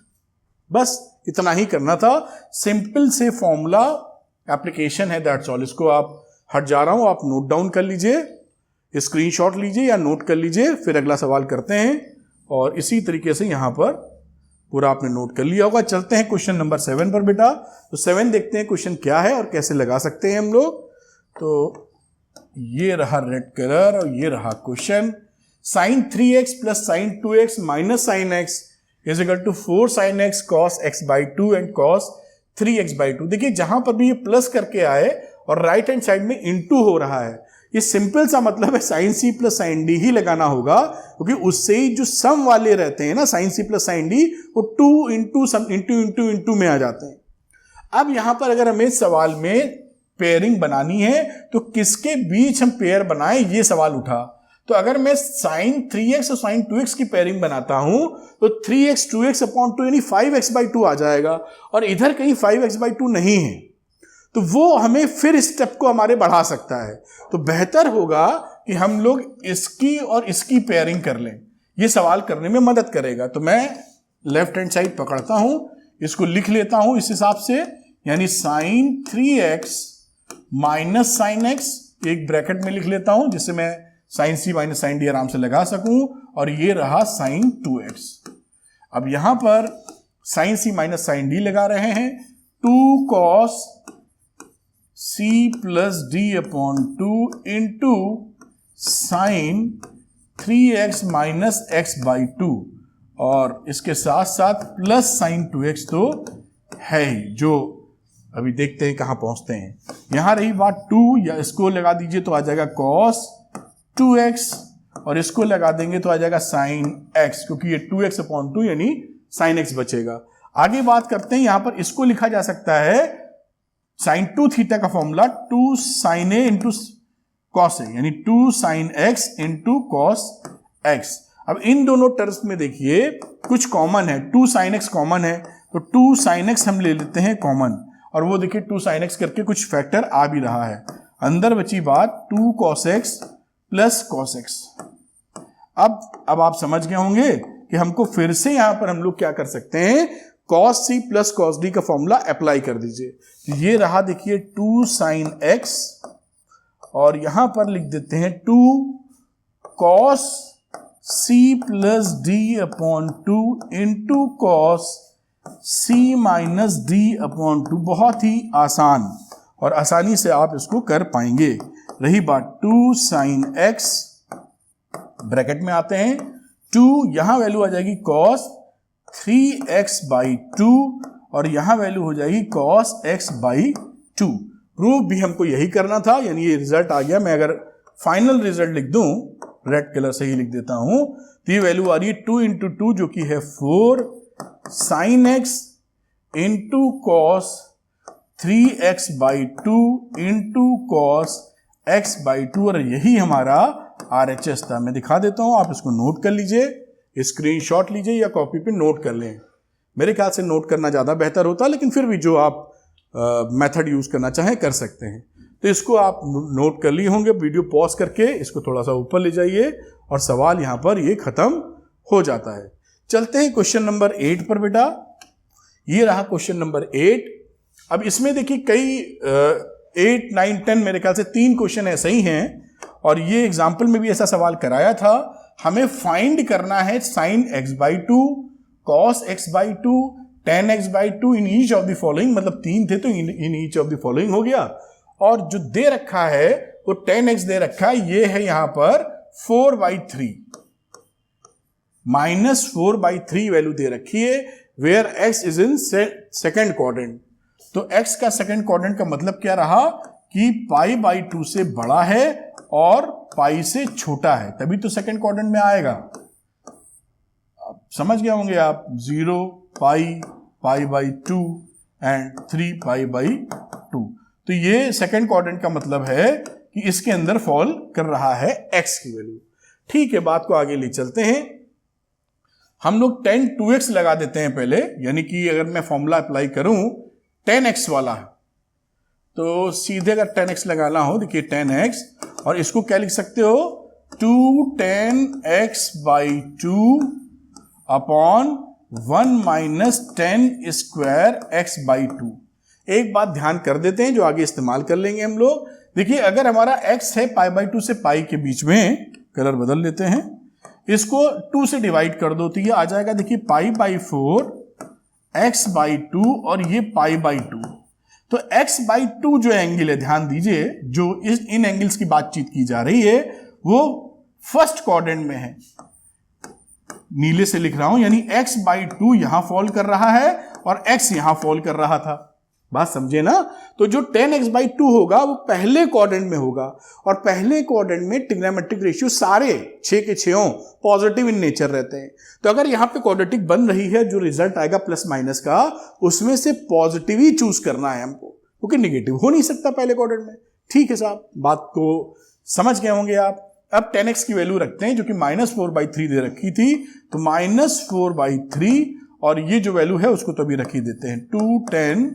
बस इतना ही करना था, सिंपल से फॉर्मूला एप्लीकेशन है, दैट्स ऑल। इसको आप हट जा रहा हूं, आप नोट डाउन कर लीजिए, स्क्रीनशॉट लीजिए या नोट कर लीजिए, फिर अगला सवाल करते हैं। और इसी तरीके से यहां पर पूरा आपने नोट कर लिया होगा। चलते हैं क्वेश्चन नंबर 7 पर बेटा। तो 7 देखते हैं क्वेश्चन क्या है और कैसे लगा सकते हैं हम लोग। तो ये रहा रेड कलर और ये रहा question. sin 3x plus sin 2x minus sin x is equal to 4 sin x cos x by 2 and cos 3x by 2। देखिए जहां पर भी ये प्लस करके आए और राइट हैंड साइड में इनटू हो रहा है, ये सिंपल सा मतलब है sin c plus sin d ही लगाना होगा, क्योंकि उससे ही जो सम वाले रहते हैं ना sin c plus sin d, वो 2 इंटू सम इंटू में आ जाते हैं। अब यहां पर अगर हमें सवाल में पेयरिंग बनानी है तो किसके बीच हम पेयर बनाएं, ये सवाल उठा। तो अगर मैं sin 3x और sin 2x की पेयरिंग बनाता हूं तो 3x 2x अपॉन 2 यानी 5x by 2 आ जाएगा, और इधर कहीं 5x by 2 नहीं है, तो वो हमें फिर स्टेप को हमारे बढ़ा सकता है। तो बेहतर होगा कि हम लोग इसकी और इसकी पेयरिंग कर लें, ये सवाल करने में मदद करेगा। तो मैं लेफ्ट हैंड साइड पकड़ता हूं, इसको लिख लेता हूं इस हिसाब से, यानी sin 3x minus sin x, एक ब्रैकेट में लिख लेता हूं जिससे मैं sin c minus sin d आराम से लगा सकूं, और ये रहा sin 2x। अब यहां पर sin c minus sin d लगा रहे हैं, 2 cos c plus d upon 2 into sign 3x minus x by 2, और इसके साथ साथ प्लस साइन 2x तो है ही, जो अभी देखते हैं कहां पहुंचते हैं। यहां रही बात 2, या इसको लगा दीजिए तो आ जाएगा cos 2x, और इसको लगा देंगे तो आ जाएगा sin x, क्योंकि ये 2x अपॉन 2 यानी sin x बचेगा। आगे बात करते हैं, यहां पर इसको लिखा जा सकता है sin 2 थीटा का formula 2 sin a into cos a, यानी 2 sin x into cos x। अब इन दोनों टर्म्स में देखिए कुछ कॉमन है, 2 sin x कॉमन है, तो 2 sin x हम ले लेते हैं कॉमन, और वो देखिए 2 sin x करके कुछ फैक्टर आ भी रहा है। अंदर बची बात 2 cos x plus cos x। अब आप समझ गए होंगे कि हमको फिर से यहां पर हम लोग क्या कर सकते हैं, cos c plus cos d का फॉर्मूला अप्लाई कर दीजिए। ये रहा देखिए 2 sin x, और यहां पर लिख देते हैं 2 cos c plus d upon 2 into cos c minus d upon 2। बहुत ही आसान, और आसानी से आप इसको कर पाएंगे। रही बात 2 sin x, ब्रैकेट में आते हैं 2, यहां वैल्यू आ जाएगी cos 3x बाई 2, और यहां वैल्यू हो जाएगी cos x बाई 2। प्रूफ भी हमको यही करना था, यानी ये रिजल्ट आ गया। मैं अगर फाइनल रिजल्ट लिख दूं, रेड कलर से ही लिख देता हूं, तो ये वैल्यू आ रही है 2 इंटू 2 जो कि है 4 sin x into cos 3x by 2 into cos x by 2, और यही हमारा RHS था। मैं दिखा देता हूं, आप इसको नोट कर लीजिए, स्क्रीनशॉट लीजिए या कॉपी पे नोट कर लें। मेरे ख्याल से नोट करना ज़्यादा बेहतर होता, लेकिन फिर भी जो आप मेथड यूज़ करना चाहें कर सकते हैं। तो इसको आप नोट कर लिए होंगे। वीडियो पॉज करके इसको थोड़ा सा ऊपर ले जाइए, और सवाल यहाँ पर ये ख़त्म हो जाता है। चलते हैं क्वेश्चन नंबर 8 पर बेटा। ये रहा क्वेश्चन नंबर 8। अब इसमें देखिए कई 8, 9, 10 मेरे ख्याल से 3 क्वेश्चन ऐसे ही हैं, और ये एग्जाम्पल में भी ऐसा सवाल कराया था। हमें फाइंड करना है sine x/2, cos x/2, tan x/2 in each of the following, मतलब 3 थे तो in each of the following हो गया। और जो दे रखा है वो tan x दे रखा है, ये है यहां पर 4/3, -4/3 वैल्यू दे रखी है, where x is in second quadrant. तो x का सेकेंड क्वाड्रेंट का मतलब क्या रहा कि π/2 से बड़ा है और पाई से छोटा है, तभी तो सेकेंड क्वाड्रेंट में आएगा। समझ गए होंगे आप, 0, π/2 एंड 3π/2। तो ये सेकेंड क्वाड्रेंट का मतलब है कि इसके अंदर फॉल कर रहा है x की वैल्यू। ठीक है, बात को आगे ले चलते हैं। हम लोग tan 2x लगा देते हैं पहले, यानी कि अगर मैं फॉर्मूला अप्लाई करूं tan x वाला है, तो सीधे अगर tan x लगाना हो, देखिए tan x, और इसको क्या लिख सकते हो, 2 tan x/2 upon 1 - tan square x/2। एक बात ध्यान कर देते हैं जो आगे इस्तेमाल कर लेंगे हम लोग। देखिए अगर हमारा x है π/2 से पाई के बीच में, कलर बदल लेते हैं, इसको 2 से डिवाइड कर दो तो ये आ जाएगा, देखिए π/4 x/2 और ये π/2। तो x/2 जो एंगल है, ध्यान दीजिए, जो इन एंगल्स की बातचीत की जा रही है वो फर्स्ट क्वाड्रेंट में है, नीले से लिख रहा हूं, यानी x/2 यहां फॉल कर रहा है और x यहां फॉल कर रहा था। बात समझे ना? तो जो tan x/2 होगा वो पहले क्वाड्रेंट में होगा, और पहले क्वाड्रेंट में ट्रिग्नोमेट्रिक रेशियो सारे 6 के 6 पॉजिटिव इन नेचर रहते हैं। तो अगर यहां पे क्वाड्रेटिक बन रही है, जो रिजल्ट आएगा प्लस माइनस का, उसमें से पॉजिटिव ही चूज करना है हमको, क्योंकि नेगेटिव हो नहीं सकता पहले क्वाड्रेंट में। ठीक है साहब, बात को समझ गए होंगे आप। अब tan x की वैल्यू रखते हैं, जो कि -4/3 दे रखी थी, तो -4/3, और ये जो वैल्यू है उसको तो अभी रख ही देते हैं, 2 tan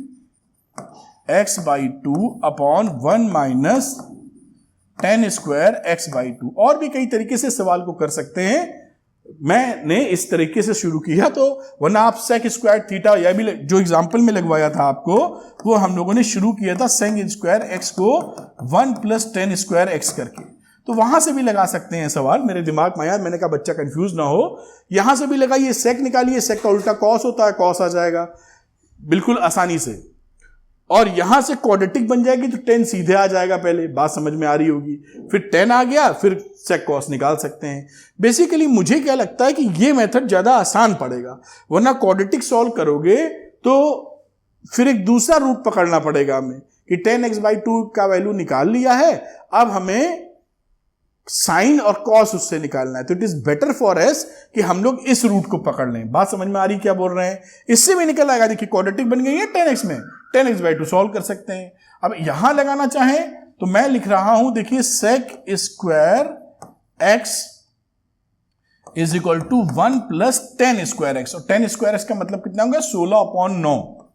x/2 upon 1 - tan square x/2। और भी कई तरीके से सवाल को कर सकते हैं, मैंने इस तरीके से शुरू किया, तो वरना आप sec स्क्वायर थीटा, या भी जो एग्जांपल में लगवाया था आपको, वो हम लोगों ने शुरू किया था sec स्क्वायर x को 1 + tan स्क्वायर x करके। तो वहां से भी लगा सकते हैं सवाल, मेरे दिमाग में आया, मैंने कहा बच्चा कंफ्यूज ना हो, यहां से भी लगाइए, sec निकालिए, sec का उल्टा cos होता है, cos आ जाएगा बिल्कुल आसानी से, और यहां से क्वाड्रेटिक बन जाएगी तो tan सीधे आ जाएगा, पहले बात समझ में आ रही होगी, फिर tan आ गया, फिर sec cos निकाल सकते हैं। बेसिकली मुझे क्या लगता है कि ये मेथड ज्यादा आसान पड़ेगा, वरना क्वाड्रेटिक सॉल्व करोगे तो फिर एक दूसरा रूट पकड़ना पड़ेगा हमें कि tan x/2 का वैल्यू निकाल लिया है, अब हमें साइन और कॉस उससे निकालना है। तो it is better for us कि हम लोग इस रूट को पकड़ लें। बात समझ में आ रही क्या बोल रहे हैं? इससे भी निकल आएगा, देखिए क्वाड्रेटिक बन गई है tan x में, tan x/2 सॉल्व कर सकते हैं। अब यहां लगाना चाहें तो मैं लिख रहा हूं, देखिए sec square x is equal to 1 + tan square x, और tan स्क्वायर x का मतलब कितना होगा, 16/9।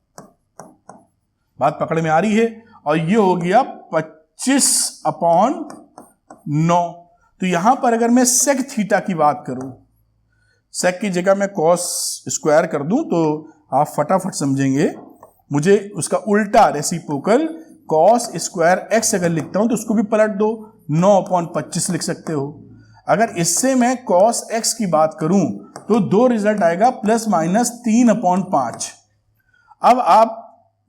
बात पकड़ में आ रही है? और ये हो गया 25/9। तो यहां पर अगर मैं sec थीटा की बात करूं, sec की जगह मैं cos स्क्वायर कर दूं, तो आप फटाफट समझेंगे। मुझे उसका उल्टा रेसिप्रोकल cos स्क्वायर x अगर लिखता हूं तो उसको भी पलट दो, 9/25 लिख सकते हो। अगर इससे मैं cos x की बात करूं तो 2 रिजल्ट आएगा, +-3/5। अब आप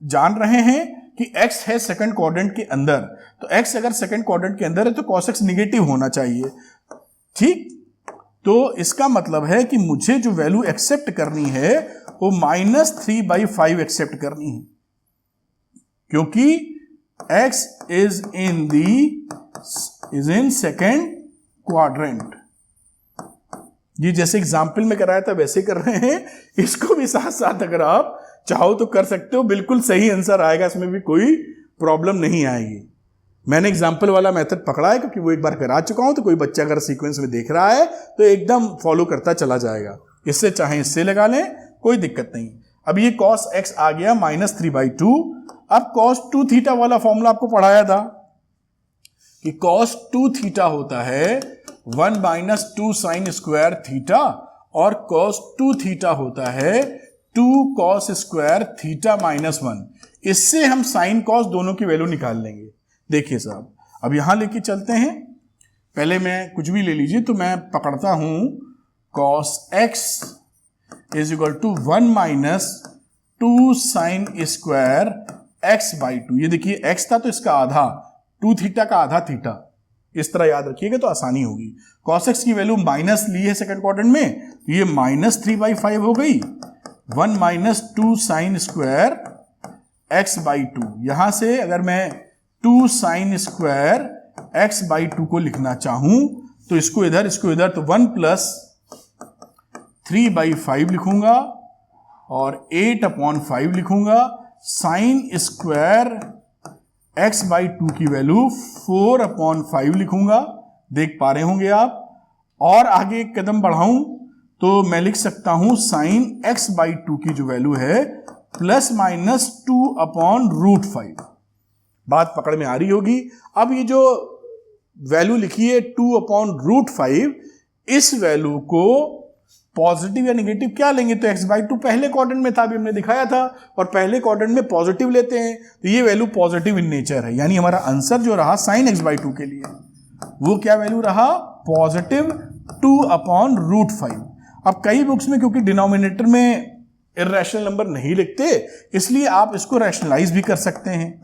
जान रहे हैं कि x है सेकंड क्वाड्रेंट के अंदर, तो x अगर सेकंड क्वाड्रेंट के अंदर है तो cos x निगेटिव होना चाहिए। ठीक, तो इसका मतलब है कि मुझे जो वैल्यू एक्सेप्ट करनी है वो -3/5 एक्सेप्ट करनी है, क्योंकि x is in second quadrant. ये जैसे एग्जाम्पल में कराया था वैसे कर रहे हैं, इसको भी साथ साथ अगर आप चाहो तो कर सकते हो, बिल्कुल सही आंसर आएगा, इसमें भी कोई प्रॉब्लम नहीं आएगी। मैंने एग्जाम्पल वाला मेथड पकड़ा है क्योंकि वो एक बार करा चुका हूं, तो कोई बच्चा अगर सीक्वेंस में देख रहा है तो एकदम फॉलो करता चला जाएगा। इससे चाहे इससे लगा लें, कोई दिक्कत नहीं। अब ये cos x आ गया -3/2। अब cos 2 थीटा वाला फॉर्मूला आपको पढ़ाया था कि cos 2 थीटा होता है 1 - 2 sin स्क्वायर थीटा, और cos 2 थीटा होता है 2 cos स्क्वायर थीटा -1। इससे हम साइन कॉस दोनों की वैल्यू निकाल लेंगे। देखिए साहब, अब यहां लेके चलते हैं। पहले मैं कुछ भी ले लीजिए, तो मैं पकड़ता हूं cos x is equal to 1 minus 2 sine square x by 2। ये देखिए x था तो इसका आधा, 2 थीटा का आधा थीटा, इस तरह याद रखिएगा तो आसानी होगी। cos x की वैल्यू माइनस ली है सेकंड क्वाड्रेंट में, तो ये -3/5 हो गई। 1 minus 2 sine square x by 2। यहां से अगर मैं 2 साइन स्क्वायर x बाई 2 को लिखना चाहूं तो इसको इधर तो 1 प्लस 3/5 लिखूंगा और 8/5 लिखूंगा। साइन स्क्वायर x बाई 2 की वैल्यू 4/5 लिखूंगा, देख पा रहे होंगे आप। और आगे एक कदम बढ़ाऊं तो मैं लिख सकता हूं साइन x बाई 2 की जो वैल्यू है ±2/√5। बात पकड़ में आ रही होगी। अब ये जो वैल्यू लिखी है 2/√5, इस वैल्यू को पॉजिटिव या नेगेटिव क्या लेंगे, तो x बाई 2 पहले क्वाड्रेंट में था, अभी हमने दिखाया था, और पहले क्वाड्रेंट में पॉजिटिव लेते हैं तो ये वैल्यू पॉजिटिव इन नेचर है। यानी हमारा आंसर जो रहा साइन x बाई 2 के लिए, वो क्या वैल्यू रहा, पॉजिटिव 2/√5। अब कई बुक्स में क्योंकि डिनोमिनेटर में इर्रेशनल नंबर नहीं लिखते, इसलिए आप इसको रैशनलाइज भी कर सकते हैं।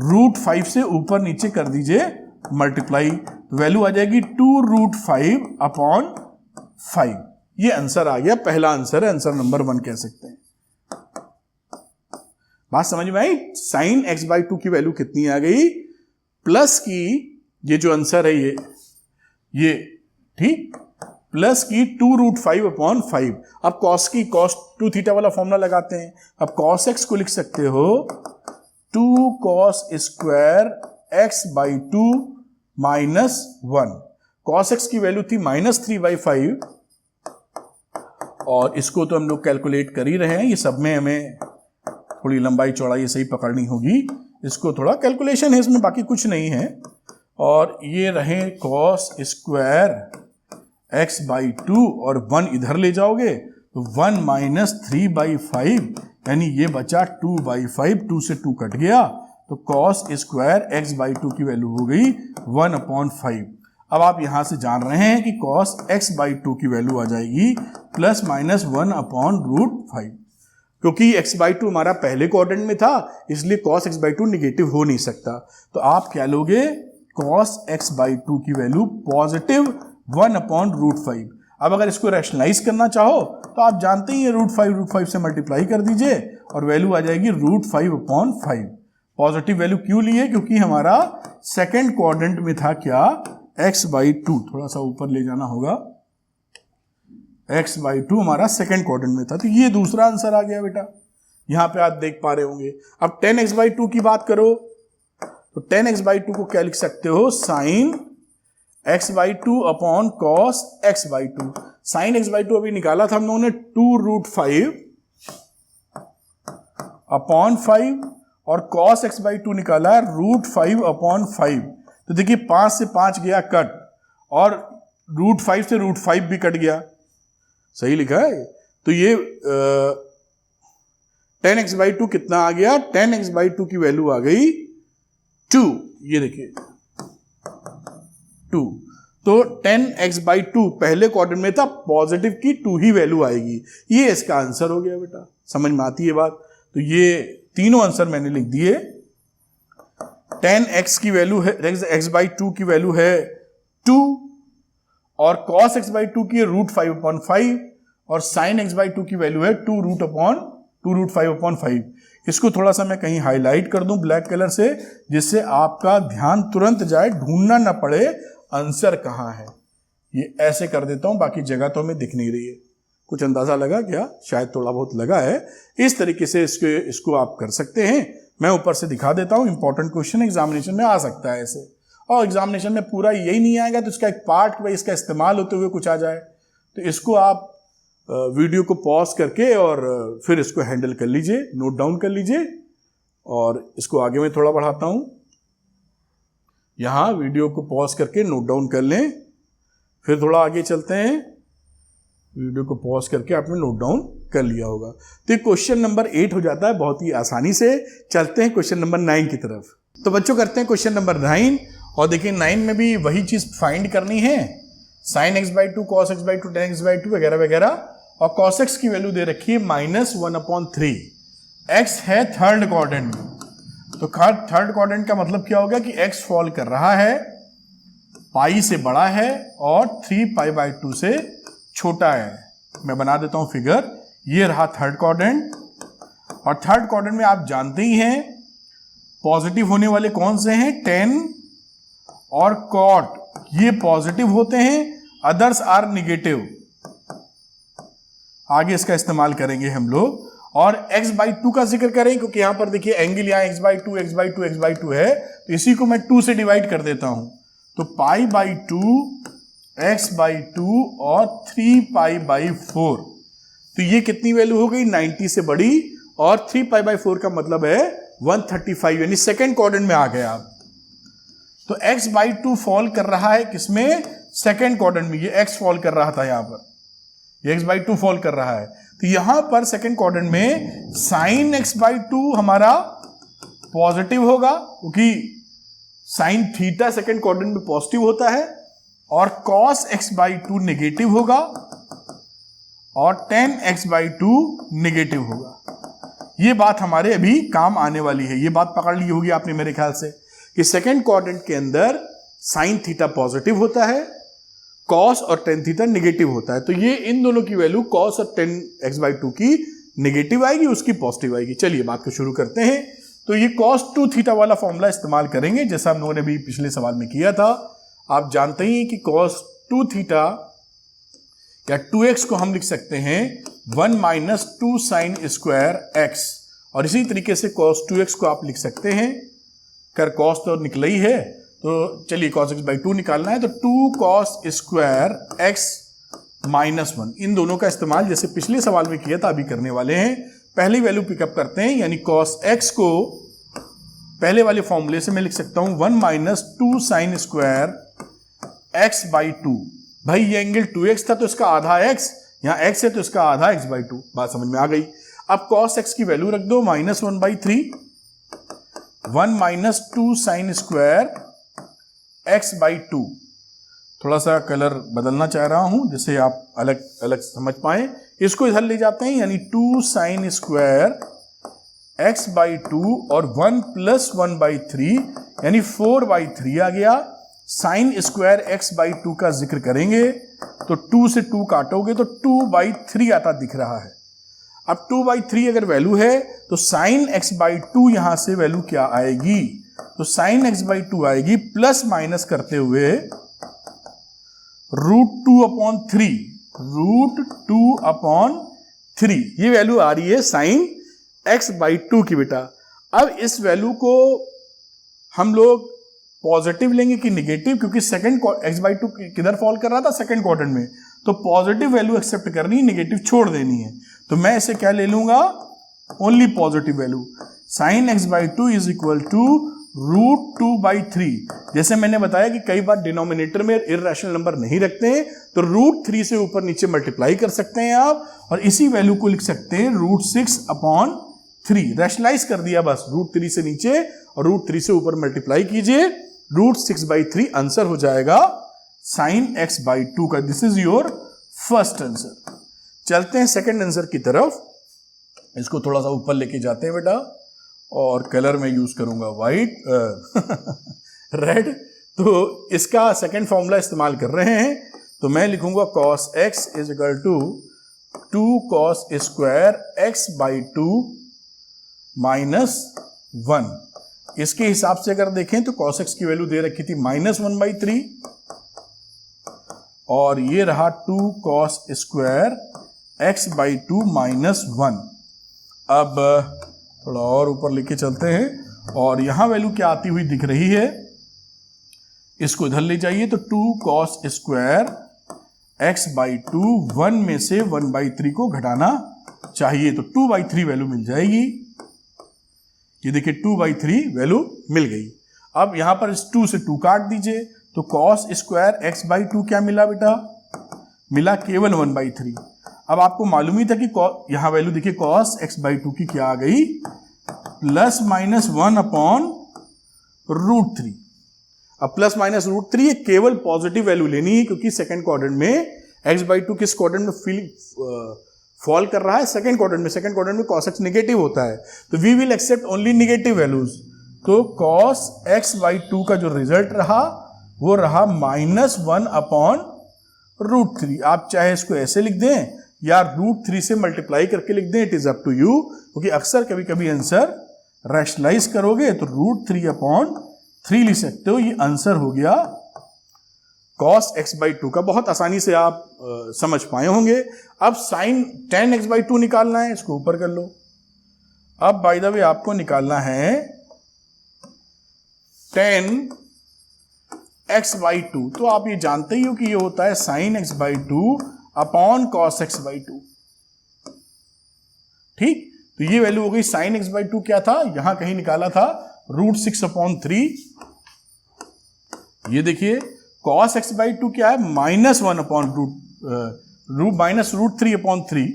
√5 से ऊपर नीचे कर दीजिए मल्टीप्लाई, तो वैल्यू आ जाएगी 2√5/5। ये आंसर आ गया, पहला आंसर है, आंसर नंबर 1 कह सकते हैं। बात समझ में आई। साइन x बाई 2 की वैल्यू कितनी आ गई, प्लस की ये जो आंसर है ये ठीक, प्लस की 2√5/5। अब cos 2 थीटा वाला फॉर्मूला लगाते हैं। अब cos x को लिख सकते हो 2 cos square x by 2 -1। cos x की वैल्यू थी -3/5, और इसको तो हम लोग कैलकुलेट कर ही रहे हैं। ये सब में हमें थोड़ी लंबाई चौड़ाई सही पकड़नी होगी, इसको थोड़ा कैलकुलेशन है इसमें, बाकी कुछ नहीं है। और ये रहे cos स्क्वायर x बाई 2 और 1 इधर ले जाओगे तो 1 माइनस 3/5, यानी ये बचा 2/5, 2 से 2 कट गया तो cos स्क्वायर x बाई 2 की वैल्यू हो गई 1/5। अब आप यहां से जान रहे हैं कि cos x बाई 2 की वैल्यू आ जाएगी ±1/√5। क्योंकि x बाई 2 हमारा पहले क्वाड्रेंट में था, इसलिए cos x बाई 2 निगेटिव हो नहीं सकता। तो आप क्या लोगे, cos x बाई 2 की वैल्यू पॉजिटिव 1/√5। अब अगर इसको रैशनलाइज करना चाहो तो आप जानते ही √5 से मल्टीप्लाई कर दीजिए और वैल्यू आ जाएगी √5/5। पॉजिटिव वैल्यू क्यों लिए, क्योंकि हमारा सेकेंड क्वाड्रेंट में था क्या, x बाई 2, थोड़ा सा ऊपर ले जाना होगा, x बाई 2 हमारा सेकेंड क्वाड्रेंट में था, तो ये दूसरा आंसर आ गया बेटा। यहां पे आप देख पा रहे होंगे। अब 10x बाई 2 की बात करो तो 10x बाई 2 को क्या लिख सकते हो, sine x by 2 upon cos x by 2। Sine x by 2 अभी निकाला था हम लोगों ने 2√5/5, और cos x बाई 2 निकाला √5/5। तो देखिए 5 से 5 गया कट, और √5 से √5 भी कट गया, सही लिखा है। तो ये 10x बाई 2 कितना आ गया, 10x बाई 2 की वैल्यू आ गई 2। ये देखिए 2, तो 10x बाई 2 पहले क्वाड्रेंट में था, पॉजिटिव की 2 ही वैल्यू आएगी। ये इसका आंसर हो गया बेटा, समझ में आती है बात। तो ये तीनों आंसर मैंने लिख दिए। 10x की वैल्यू है, x बाई 2 की वैल्यू है 2, और cos x बाई 2 की √5/5, और sin x बाई 2 की वैल्यू है 2√5/5। इसको थोड़ा सा मैं कहीं हाईलाइट कर दूं ब्लैक कलर से, जिससे आपका ध्यान तुरंत जाए, ढूंढना ना पड़े आंसर कहां है। ये ऐसे कर देता हूं, बाकी जगह तो हमें दिख नहीं रही है। कुछ अंदाजा लगा क्या, शायद थोड़ा बहुत लगा है। इस तरीके से इसको आप कर सकते हैं। मैं ऊपर से दिखा देता हूं, इंपॉर्टेंट क्वेश्चन एग्जामिनेशन में आ सकता है ऐसे, और एग्जामिनेशन में पूरा यही नहीं आएगा तो इसका एक पार्ट भाई इसका इस्तेमाल होते हुए कुछ आ जाए, तो इसको आप वीडियो को पॉज करके और फिर इसको हैंडल कर लीजिए, नोट डाउन कर लीजिए। और इसको आगे मैं थोड़ा बढ़ाता हूं, यहां वीडियो को पॉज करके नोट डाउन कर लें, फिर थोड़ा आगे चलते हैं, वीडियो को पॉज करके आपने नोट डाउन कर लिया होगा। तो ये क्वेश्चन नंबर 8 हो जाता है बहुत ही आसानी से। चलते हैं क्वेश्चन नंबर 9 की तरफ। तो बच्चों करते हैं क्वेश्चन नंबर 9, और देखिए 9 में भी वही चीज फाइंड करनी है, sin x/2 cos x/2 tan x/2 वगैरह वगैरह। और cos x की वैल्यू दे रखी है -1/3। x है थर्ड क्वाड्रेंट में, तो थर्ड क्वाड्रेंट का मतलब क्या होगा कि x फॉल कर रहा है, पाई से बड़ा है और 3π/2 से छोटा है। मैं बना देता हूं फिगर। ये रहा थर्ड क्वाड्रेंट, और थर्ड क्वाड्रेंट में आप जानते ही हैं पॉजिटिव होने वाले कौन से हैं, tan और cot, ये पॉजिटिव होते हैं, अदर्स आर निगेटिव। आगे इसका इस्तेमाल करेंगे हम लोग। और x/2 का जिक्र करें, क्योंकि यहां पर देखिए एंगल यहां x/2 है, तो इसी को मैं 2 से डिवाइड कर देता हूं, तो π/2 x/2 और 3π/4। तो ये कितनी वैल्यू हो गई, 90 से बड़ी, और 3π/4 का मतलब है 135, यानी सेकेंड क्वाड्रेंट में आ गए आप। तो x/2 फॉल कर रहा है किसमें, सेकेंड क्वाड्रेंट में। ये x फॉल कर रहा था यहां पर, ये x/2 फॉल कर रहा है। तो यहां पर सेकेंड क्वाड्रेंट में sin x/2 हमारा पॉजिटिव होगा, क्योंकि sin थीटा सेकेंड क्वाड्रेंट में पॉजिटिव होता है, और cos x/2 नेगेटिव होगा, और tan x/2 नेगेटिव होगा। ये बात हमारे अभी काम आने वाली है। ये बात पकड़ ली होगी आपने मेरे ख्याल से कि सेकेंड क्वाड्रेंट के अंदर sin थीटा पॉजिटिव होता है, cos और tan थीटा नेगेटिव होता है। तो ये इन दोनों की वैल्यू cos और tan x/2 की नेगेटिव आएगी, उसकी पॉजिटिव आएगी। चलिए बात को शुरू करते हैं। तो ये cos 2 थीटा वाला फॉर्मूला इस्तेमाल करेंगे, जैसा हम लोगों ने भी पिछले सवाल में किया था। आप जानते ही कि cos 2 थीटा या 2x को हम लिख सकते हैं 1 - 2 sin स्क्वायर x, और इसी तरीके से cos 2x को आप लिख सकते हैं, कर cos तो निकला ही है, तो चलिए cos x/2 निकालना है, तो 2 cos स्क्वायर x -1। इन दोनों का इस्तेमाल जैसे पिछले सवाल में किया था अभी करने वाले हैं। पहली वैल्यू पिकअप करते हैं, यानी cos x को पहले वाले फॉर्मूले से मैं लिख सकता हूं 1 - 2 sin स्क्वायर x/2। भाई ये एंगल 2x था तो इसका आधा x, यहां x है तो इसका आधा x/2। बात समझ में आ गई। अब cos x की वैल्यू रख दो -1/3, 1 - 2 sin स्क्वायर x/2। थोड़ा सा कलर बदलना चाह रहा हूं जिससे आप अलग अलग समझ पाए। इसको इधर ले जाते हैं, यानी 2 sin स्क्वायर x/2 और 1 + 1/3 यानी 4/3 आ गया। sin स्क्वायर x/2 का जिक्र करेंगे तो 2 से 2 काटोगे तो 2/3 आता दिख रहा है। अब 2/3 अगर वैल्यू है तो sin x/2 यहां से वैल्यू क्या आएगी, तो sin x/2 आएगी प्लस माइनस करते हुए √2/3, √2/3 ये वैल्यू आ रही है sin x/2 की बेटा। अब इस वैल्यू को हम लोग पॉजिटिव लेंगे कि निगेटिव, क्योंकि सेकंड x/2 किधर फॉल कर रहा था, सेकंड क्वाड्रेंट में, तो पॉजिटिव वैल्यू एक्सेप्ट करनी है, निगेटिव छोड़ देनी है। तो मैं इसे क्या ले लूंगा, only positive value. sin x/2 is equal to √2/3। जैसे मैंने बताया कि कई बार डिनोमिनेटर में इर्रेशनल नंबर नहीं रखते हैं, तो √3 से ऊपर नीचे मल्टीप्लाई कर सकते हैं आप, और इसी वैल्यू को लिख सकते हैं √6/3। रैशनलाइज कर दिया बस, √3 से नीचे और √3 से ऊपर मल्टीप्लाई कीजिए, √6/3 आंसर हो जाएगा sin x/2 का। This is your first answer. चलते हैं सेकंड आंसर की तरफ। इसको थोड़ा सा ऊपर लेके जाते हैं बेटा, और कलर में यूज करूंगा व्हाइट रेड। तो इसका सेकंड फॉर्मूला इस्तेमाल कर रहे हैं, तो मैं लिखूंगा cos x is equal to 2 cos square x/2 -1। इसके हिसाब से अगर देखें तो cos x की वैल्यू दे रखी थी -1/3, और ये रहा 2 cos स्क्वायर x/2 -1। अब थोड़ा और ऊपर लेके चलते हैं, और यहां वैल्यू क्या आती हुई दिख रही है, इसको इधर ले जाइए, तो 2 cos स्क्वायर x/2 1 में से 1/3 को घटाना चाहिए, तो 2/3 वैल्यू मिल जाएगी। ये देखिए 2/3 वैल्यू मिल गई। अब यहां पर इस 2 से 2 काट दीजिए, तो cos स्क्वायर x/2 क्या मिला बेटा, मिला केवल 1/3। अब आपको मालूम ही था कि यहां वैल्यू देखिए cos x/2 की क्या आ गई, ±1/√3। अब ±√3 केवल पॉजिटिव वैल्यू लेनी है, क्योंकि सेकंड क्वाड्रेंट में x/2 किस क्वाड्रेंट में फॉल कर रहा है, सेकंड क्वाड्रेंट में। सेकंड क्वाड्रेंट में cos x नेगेटिव होता है, तो we will accept only negative values. तो cos x/2 का जो रिजल्ट रहा वो रहा -1/√3। आप चाहे इसको ऐसे लिख दें या √3 से मल्टीप्लाई करके लिख दें, it is up to you, क्योंकि अक्सर कभी कभी आंसर रैशनलाइज करोगे तो √3/3 लिख सकते हो। ये आंसर हो गया cos x/2 का। बहुत आसानी से आप समझ पाए होंगे। अब sin tan x/2 निकालना है, इसको ऊपर कर लो। अब बाय द वे आपको निकालना है tan x/2, तो आप ये जानते ही हो कि ये होता है sin x/2 upon cos x/2। ठीक, तो ये वैल्यू हो गई sin x/2 क्या था, यहां कहीं निकाला था √6/3। ये देखिए cos x/2 क्या है, -1/√3/3,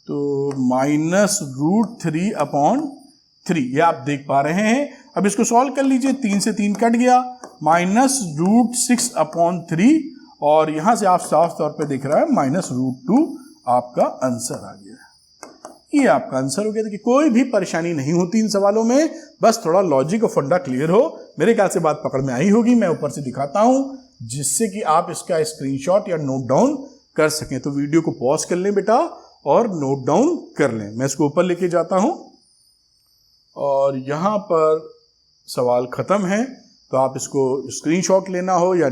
तो -√3/3 ये आप देख पा रहे हैं। अब इसको सॉल्व कर लीजिए, 3 से 3 कट गया, -√6/3, और यहां से आप साफ तौर पे दिख रहा है -√2 आपका आंसर आ गया। ये आपका आंसर हो गया। देखिए कोई भी परेशानी नहीं होती इन सवालों में, बस थोड़ा लॉजिक और फंडा क्लियर हो। मेरे ख्याल से बात पकड़ में आई होगी। मैं ऊपर से दिखाता हूं जिससे कि आप इसका स्क्रीनशॉट या नोट डाउन कर सकें। तो वीडियो को पॉज कर लें बेटा और नोट डाउन कर लें। मैं इसको ऊपर लेके जाता हूं और यहां पर सवाल खत्म है, तो आप इसको स्क्रीनशॉट लेना हो या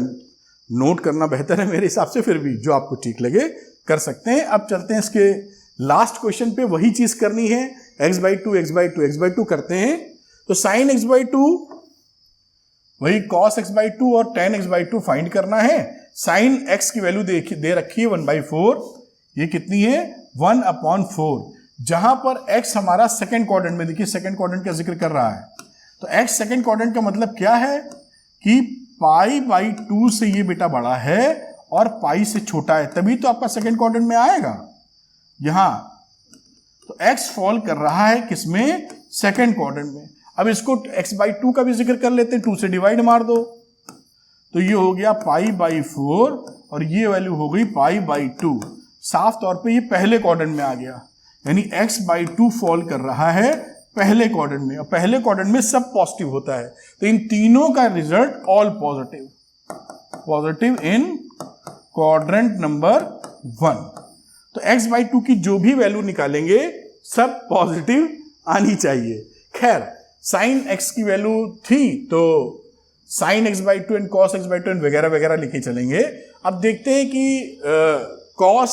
नोट करना बेहतर है मेरे हिसाब से, फिर भी जो आपको ठीक लगे कर सकते हैं। अब चलते हैं इसके लास्ट क्वेश्चन पे। वही चीज करनी है, x/2 करते हैं। तो sin x/2 वही cos x/2 और tan x/2 फाइंड करना है। sin x की वैल्यू दे रखी है 1/4, ये कितनी है 1/4, जहां पर x हमारा सेकंड क्वाड्रेंट में, देखिए सेकंड क्वाड्रेंट का जिक्र कर रहा है, तो x सेकंड क्वाड्रेंट का मतलब क्या है कि π/2 से ये बेटा बड़ा है और पाई से छोटा है, तभी तो आपका सेकंड क्वाड्रेंट में आएगा यहां। तो x फॉल कर रहा है किसमें, सेकंड क्वाड्रेंट में। अब इसको x/2 का भी जिक्र कर लेते हैं, 2 से डिवाइड मार दो, तो ये हो गया π/4 और ये वैल्यू हो गई π/2। साफ तौर पे ये पहले क्वाड्रेंट में आ गया, यानी x/2 फॉल कर रहा है पहले क्वाड्रेंट में, और पहले क्वाड्रेंट में सब पॉजिटिव होता है। तो इन तीनों का result all positive in quadrant number 1। तो x/2 की जो भी वैल्यू निकालेंगे सब पॉजिटिव आनी चाहिए। खैर sin x की वैल्यू थी तो sin x/2 and cos x/2 and वगैरह वगैरह लिखे चलेंगे। अब देखते हैं कि cos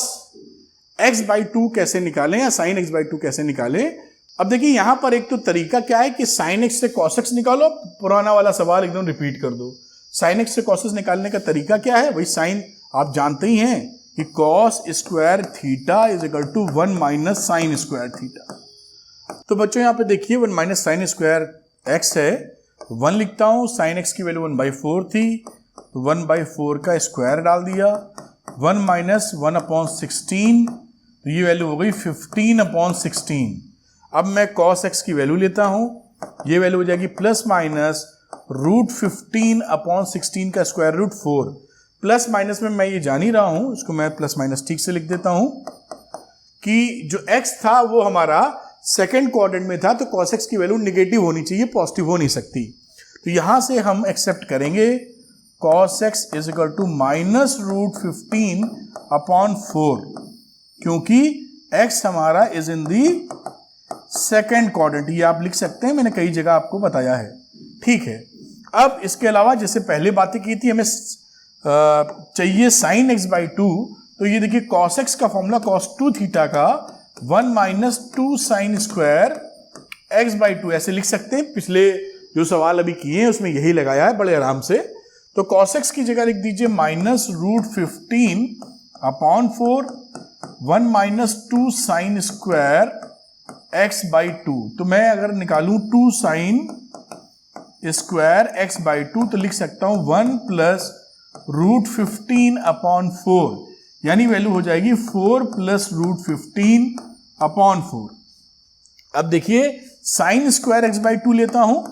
x/2 कैसे निकालें या sin x/2 कैसे निकालें। अब देखिए यहां पर एक तो तरीका क्या है कि sin x से cos x निकालो, पुराना वाला सवाल एकदम रिपीट कर दो। sin x से cos x निकालने का तरीका क्या है, वही sin आप जानते ही हैं कि cos square theta is equal to 1 minus sine square theta. तो बच्चों यहां पे देखिए 1 माइनस साइन स्क्वायर x है, 1 लिखता हूं, साइन x की वैल्यू 1/4 थी, तो 1/4 का स्क्वायर डाल दिया, 1 माइनस 1/16, तो ये वैल्यू हो गई 15/16। अब मैं cos x की वैल्यू लेता हूं, ये वैल्यू हो जाएगी प्लस माइनस √15/16 का स्क्वायर रूट 4। प्लस माइनस में मैं ये जान ही रहा हूं, इसको मैं प्लस माइनस ठीक से लिख देता हूं कि जो x था वो हमारा सेकंड क्वाड्रेंट में था, तो cos x की वैल्यू नेगेटिव होनी चाहिए, पॉजिटिव हो नहीं सकती। तो यहां से हम एक्सेप्ट करेंगे cos x is equal to minus √15/4, क्योंकि x हमारा is in the second quadrant. ये आप लिख सकते हैं, मैंने कई जगह आपको बताया है। ठीक है, अब इसके अलावा जैसे पहले बातें की थी, हमें चाहिए sin x/2, तो ये देखिए cos x का फॉर्मूला cos 2 थीटा का 1 माइनस 2 साइन स्क्वायर x/2 ऐसे लिख सकते हैं। पिछले जो सवाल अभी किए हैं उसमें यही लगाया है बड़े आराम से। तो cos x की जगह लिख दीजिए minus √15/4, 1 minus 2 sine square x/2। तो मैं अगर निकालूं 2 साइन स्क्वायर x/2 तो लिख सकता हूं 1 प्लस √15/4, यानी वैल्यू हो जाएगी 4 + √15/4। अब देखिए sin स्क्वायर x/2 लेता हूं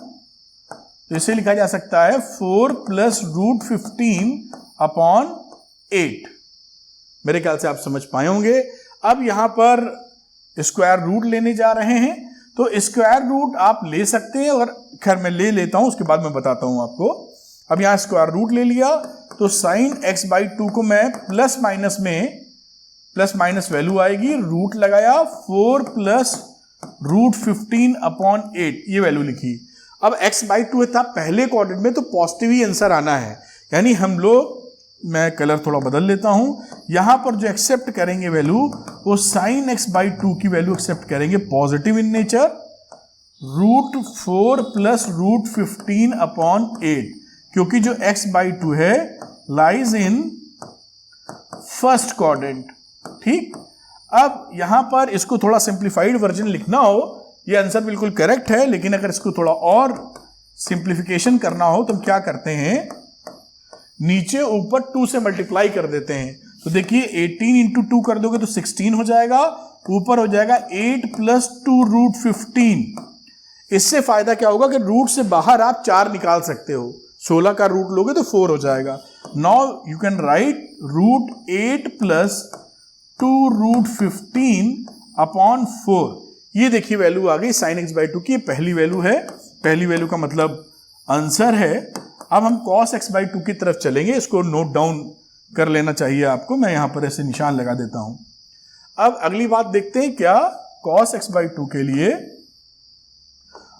तो इसे लिखा जा सकता है 4 + √15/8। मेरे ख्याल से आप समझ पाए होंगे। अब यहां पर स्क्वायर रूट लेने जा रहे हैं, तो स्क्वायर रूट आप ले सकते हैं, और खैर मैं ले लेता हूं, उसके बाद मैं बताता हूं आपको। अब यहां स्क्वायर रूट ले लिया तो sin x/2 को मैं प्लस माइनस में, प्लस माइनस वैल्यू आएगी, रूट लगाया 4 + √15/8, ये वैल्यू लिखी। अब x/2 था पहले क्वाड्रेंट में, तो पॉजिटिव ही आंसर आना है, यानी हम लोग, मैं कलर थोड़ा बदल लेता हूं, यहां पर जो एक्सेप्ट करेंगे वैल्यू, वो sin x/2 की वैल्यू एक्सेप्ट करेंगे पॉजिटिव इन नेचर, √4 + √15/8, क्योंकि जो x/2 है लाइज इन फर्स्ट क्वाड्रेंट। ठीक, अब यहां पर इसको थोड़ा सिंप्लीफाइड वर्जन लिखना हो, ये आंसर बिल्कुल करेक्ट है, लेकिन अगर इसको थोड़ा और सिंप्लीफिकेशन करना हो तो हम क्या करते हैं, नीचे ऊपर 2 से मल्टीप्लाई कर देते हैं। तो देखिए 18 × 2 कर दोगे तो 16 हो जाएगा, ऊपर हो जाएगा 8 + 2 √15। इससे फायदा क्या होगा कि रूट से बाहर आप 4 निकाल सकते हो, 16 का रूट लोगे तो 4 हो जाएगा। Now you can write √8 + 2 √15/4। ये देखिए वैल्यू आ गई sin x/2 की, पहली वैल्यू है, पहली वैल्यू का मतलब आंसर है। अब हम cos x/2 की तरफ चलेंगे, इसको नोट डाउन कर लेना चाहिए आपको, मैं यहां पर ऐसे निशान लगा देता हूं। अब अगली बात देखते हैं क्या cos x/2 के लिए।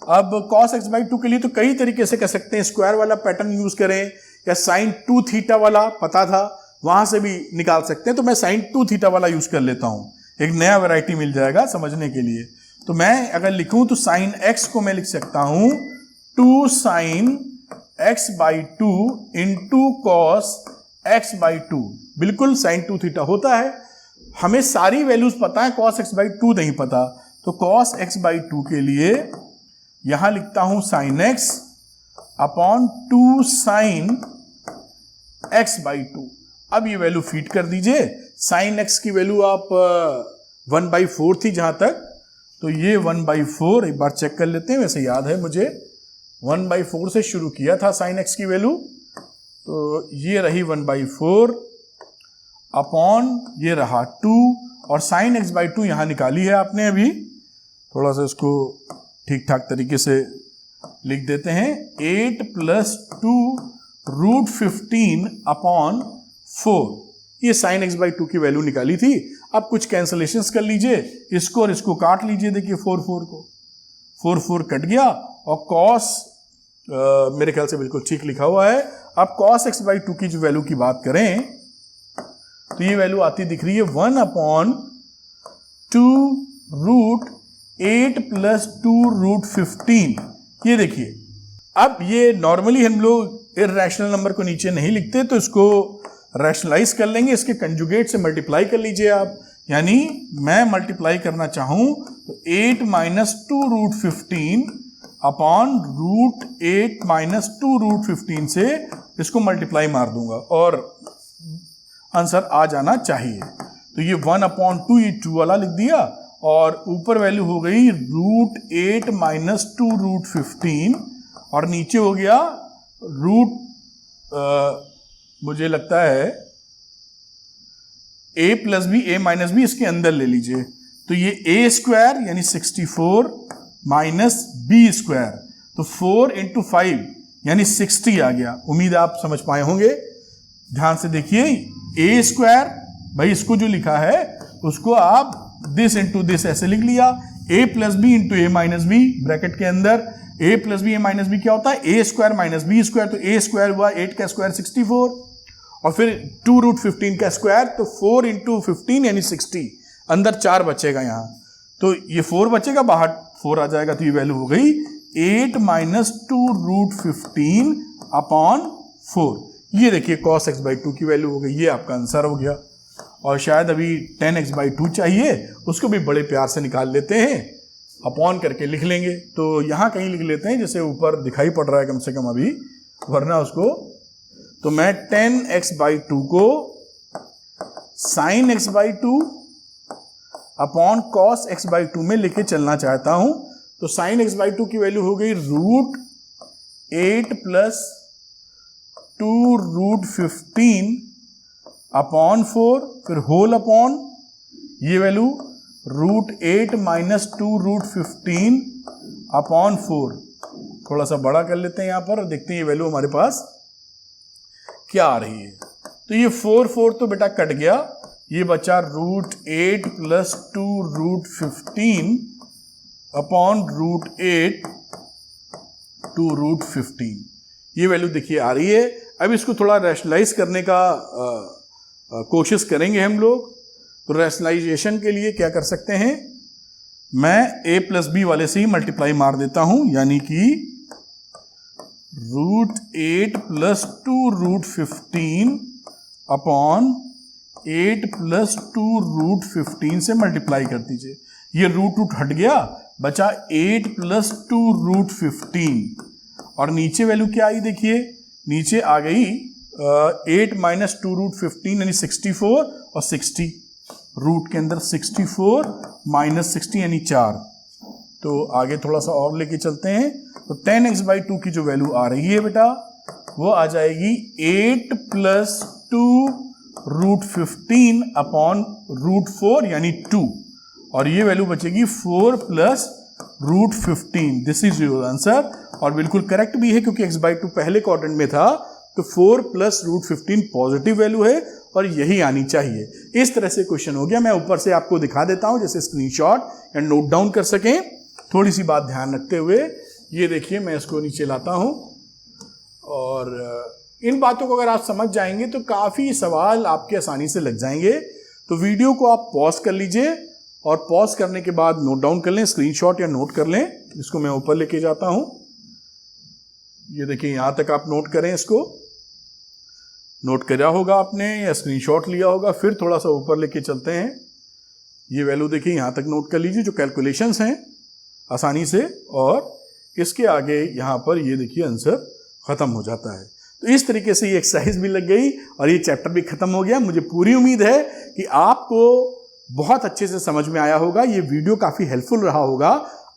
अब cos x/2 के लिए तो कई तरीके से कर सकते हैं, स्क्वायर वाला पैटर्न यूज करें, या sin 2θ वाला पता था वहां से भी निकाल सकते हैं, तो मैं sin 2θ वाला यूज कर लेता हूं, एक नया वैरायटी मिल जाएगा समझने के लिए। तो मैं अगर लिखूं तो sin x को मैं लिख सकता हूं 2 sin x/2 × cos x/2, बिल्कुल sin 2θ होता है। हमें सारी वैल्यूज पता है, cos x/2 नहीं पता, तो cos x/2 के लिए यहां लिखता हूं sin x / 2 sin x/2। अब ये वैल्यू फीड कर दीजिए, sin x की वैल्यू आप 1/4 थी जहां तक, तो ये 1/4 एक बार चेक कर लेते हैं, वैसे याद है मुझे 1/4 से शुरू किया था sin x की वैल्यू, तो ये रही 1/4 अपॉन ये रहा 2, और sin x/2 यहां निकाली है आपने अभी, थोड़ा सा इसको ठीक ठाक तरीके से लिख देते हैं, 8 + 2 √15/4, ये sin x/2 की वैल्यू निकाली थी। अब कुछ कैंसलेशंस कर लीजिए, इसको और इसको काट लीजिए, देखिए 4 को 4 कट गया, और cos मेरे ख्याल से बिल्कुल ठीक लिखा हुआ है। अब cos x/2 की जो वैल्यू की बात करें तो ये वैल्यू आती दिख रही है 1/2 √8 + 2 √15। ये देखिए, अब ये नॉर्मली हम लोग इर्रेशनल नंबर को नीचे नहीं लिखते, तो इसको रैशनलाइज कर लेंगे, इसके कंजुगेट से मल्टीप्लाई कर लीजिए आप, यानी मैं मल्टीप्लाई करना चाहूं तो 8 - 2 √15 अपॉन √8 - 2 √15 से इसको मल्टीप्लाई मार दूंगा और आंसर आ जाना चाहिए। तो ये 1/2, ये 2 वाला लिख दिया, और ऊपर वैल्यू हो गई √8 - 2 √15, और नीचे हो गया मुझे लगता है a + b, a - b इसके अंदर ले लीजिए, तो ये a² यानी 64 - b², तो 4 × 5 यानी 60 आ गया। उम्मीद आप समझ पाए होंगे। ध्यान से देखिए, a², भाई इसको जो लिखा है उसको आप दिस × दिस ऐसे लिख लिया, a + b × a - b bracket के अंदर, a + b a - b क्या होता है, a² - b², तो a² हुआ 8 का स्क्वायर 64, और फिर 2 √15 का स्क्वायर, तो 4 × 15 यानी 60, अंदर 4 बचेगा यहाँ, तो ये 4 बचेगा, बाहर 4 आ जाएगा, तो ये वैल्यू हो गई 8 - 2 √15/4। ये देखिए cos x/2 की वैल्यू हो गई, ये आपका आंसर हो गया। और शायद अभी tan x/2 चाहिए, उसको भी बड़े प्यार से निकाल लेते हैं, अपॉन करके लिख लेंगे, तो यहाँ कहीं लिख लेते हैं, जैसे ऊपर दिखाई पड़ रहा है कम से कम अभी, वरना उसको, तो मैं 10x/2 को sin x/2 upon cos x/2 में लेके चलना चाहता हूं। तो sin x/2 की वैल्यू हो गई √8 + 2 √15 अपॉन 4, फिर होल अपॉन ये वैल्यू √8 - 2 √15 अपॉन 4। थोड़ा सा बड़ा कर लेते हैं यहां पर, देखते हैं ये वैल्यू हमारे पास क्या आ रही है। तो ये 4 तो बेटा कट गया, ये बचा √8 + 2 √15 अपॉन √8 2 √15। ये वैल्यू देखिए आ रही है। अब इसको थोड़ा रैशनलाइज करने का कोशिश करेंगे हम लोग। तो रैशनलाइजेशन के लिए क्या कर सकते हैं, मैं a + b वाले से ही मल्टीप्लाई मार देता हूं, यानी कि √8 + 2 √15 अपॉन 8 + 2 √15 से मल्टीप्लाई कर दीजिए। ये रूट हट गया, बचा 8 + 2 √15 और नीचे वैल्यू क्या आई देखिए, नीचे आ गई 8 - 2 √15 यानी 64 और 60 रूट के अंदर 64 - 60 यानी 4। तो आगे थोड़ा सा और लेके चलते हैं। तो 10x/2 की जो वैल्यू आ रही है बेटा वो आ जाएगी 8 + 2 √15 अपॉन √4 यानी 2 और ये वैल्यू बचेगी 4 + √15। दिस इज योर आंसर और बिल्कुल करेक्ट भी है क्योंकि x/2 पहले क्वाड्रेंट में था। तो 4 + √15 पॉजिटिव वैल्यू है और यही आनी चाहिए। इस तरह से क्वेश्चन हो गया। मैं ऊपर से आपको दिखा देता हूं जैसे स्क्रीनशॉट या नोट डाउन कर सकें। थोड़ी सी बात ध्यान रखते हुए ये देखिए, मैं इसको नीचे लाता हूं और इन बातों को अगर आप समझ जाएंगे तो काफ़ी सवाल आपके आसानी से लग जाएंगे। तो वीडियो को आप पॉज कर लीजिए और पॉज करने के बाद नोट डाउन कर लें, स्क्रीनशॉट या नोट कर लें। इसको मैं ऊपर लेके जाता हूं। ये देखिए यहां तक आप नोट करें, इसको नोट किया होगा आपने या स्क्रीनशॉट लिया होगा। फिर थोड़ा सा ऊपर लेके चलते हैं। ये वैल्यू देखिए यहां तक नोट कर लीजिए जो कैलकुलेशंस हैं आसानी से, और इसके आगे यहां पर ये देखिए आंसर खत्म हो जाता है। तो इस तरीके से ये एक्सरसाइज भी लग गई और ये चैप्टर भी खत्म हो गया। मुझे पूरी उम्मीद है कि आपको बहुत अच्छे से समझ में आया होगा। ये वीडियो काफी हेल्पफुल रहा होगा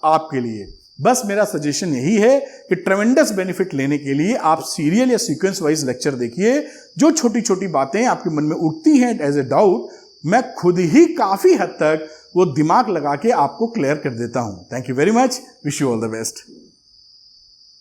आपके लिए। बस मेरा सजेशन यही है कि ट्रेमेंडस बेनिफिट लेने के लिए आप सीरियल या सीक्वेंस वाइज लेक्चर देखिए। जो छोटी छोटी बातें आपके मन में उठती हैं एज ए डाउट, मैं खुद ही काफी हद तक वो दिमाग लगा के आपको क्लियर कर देता हूं। Thank you very much. Wish you all the best.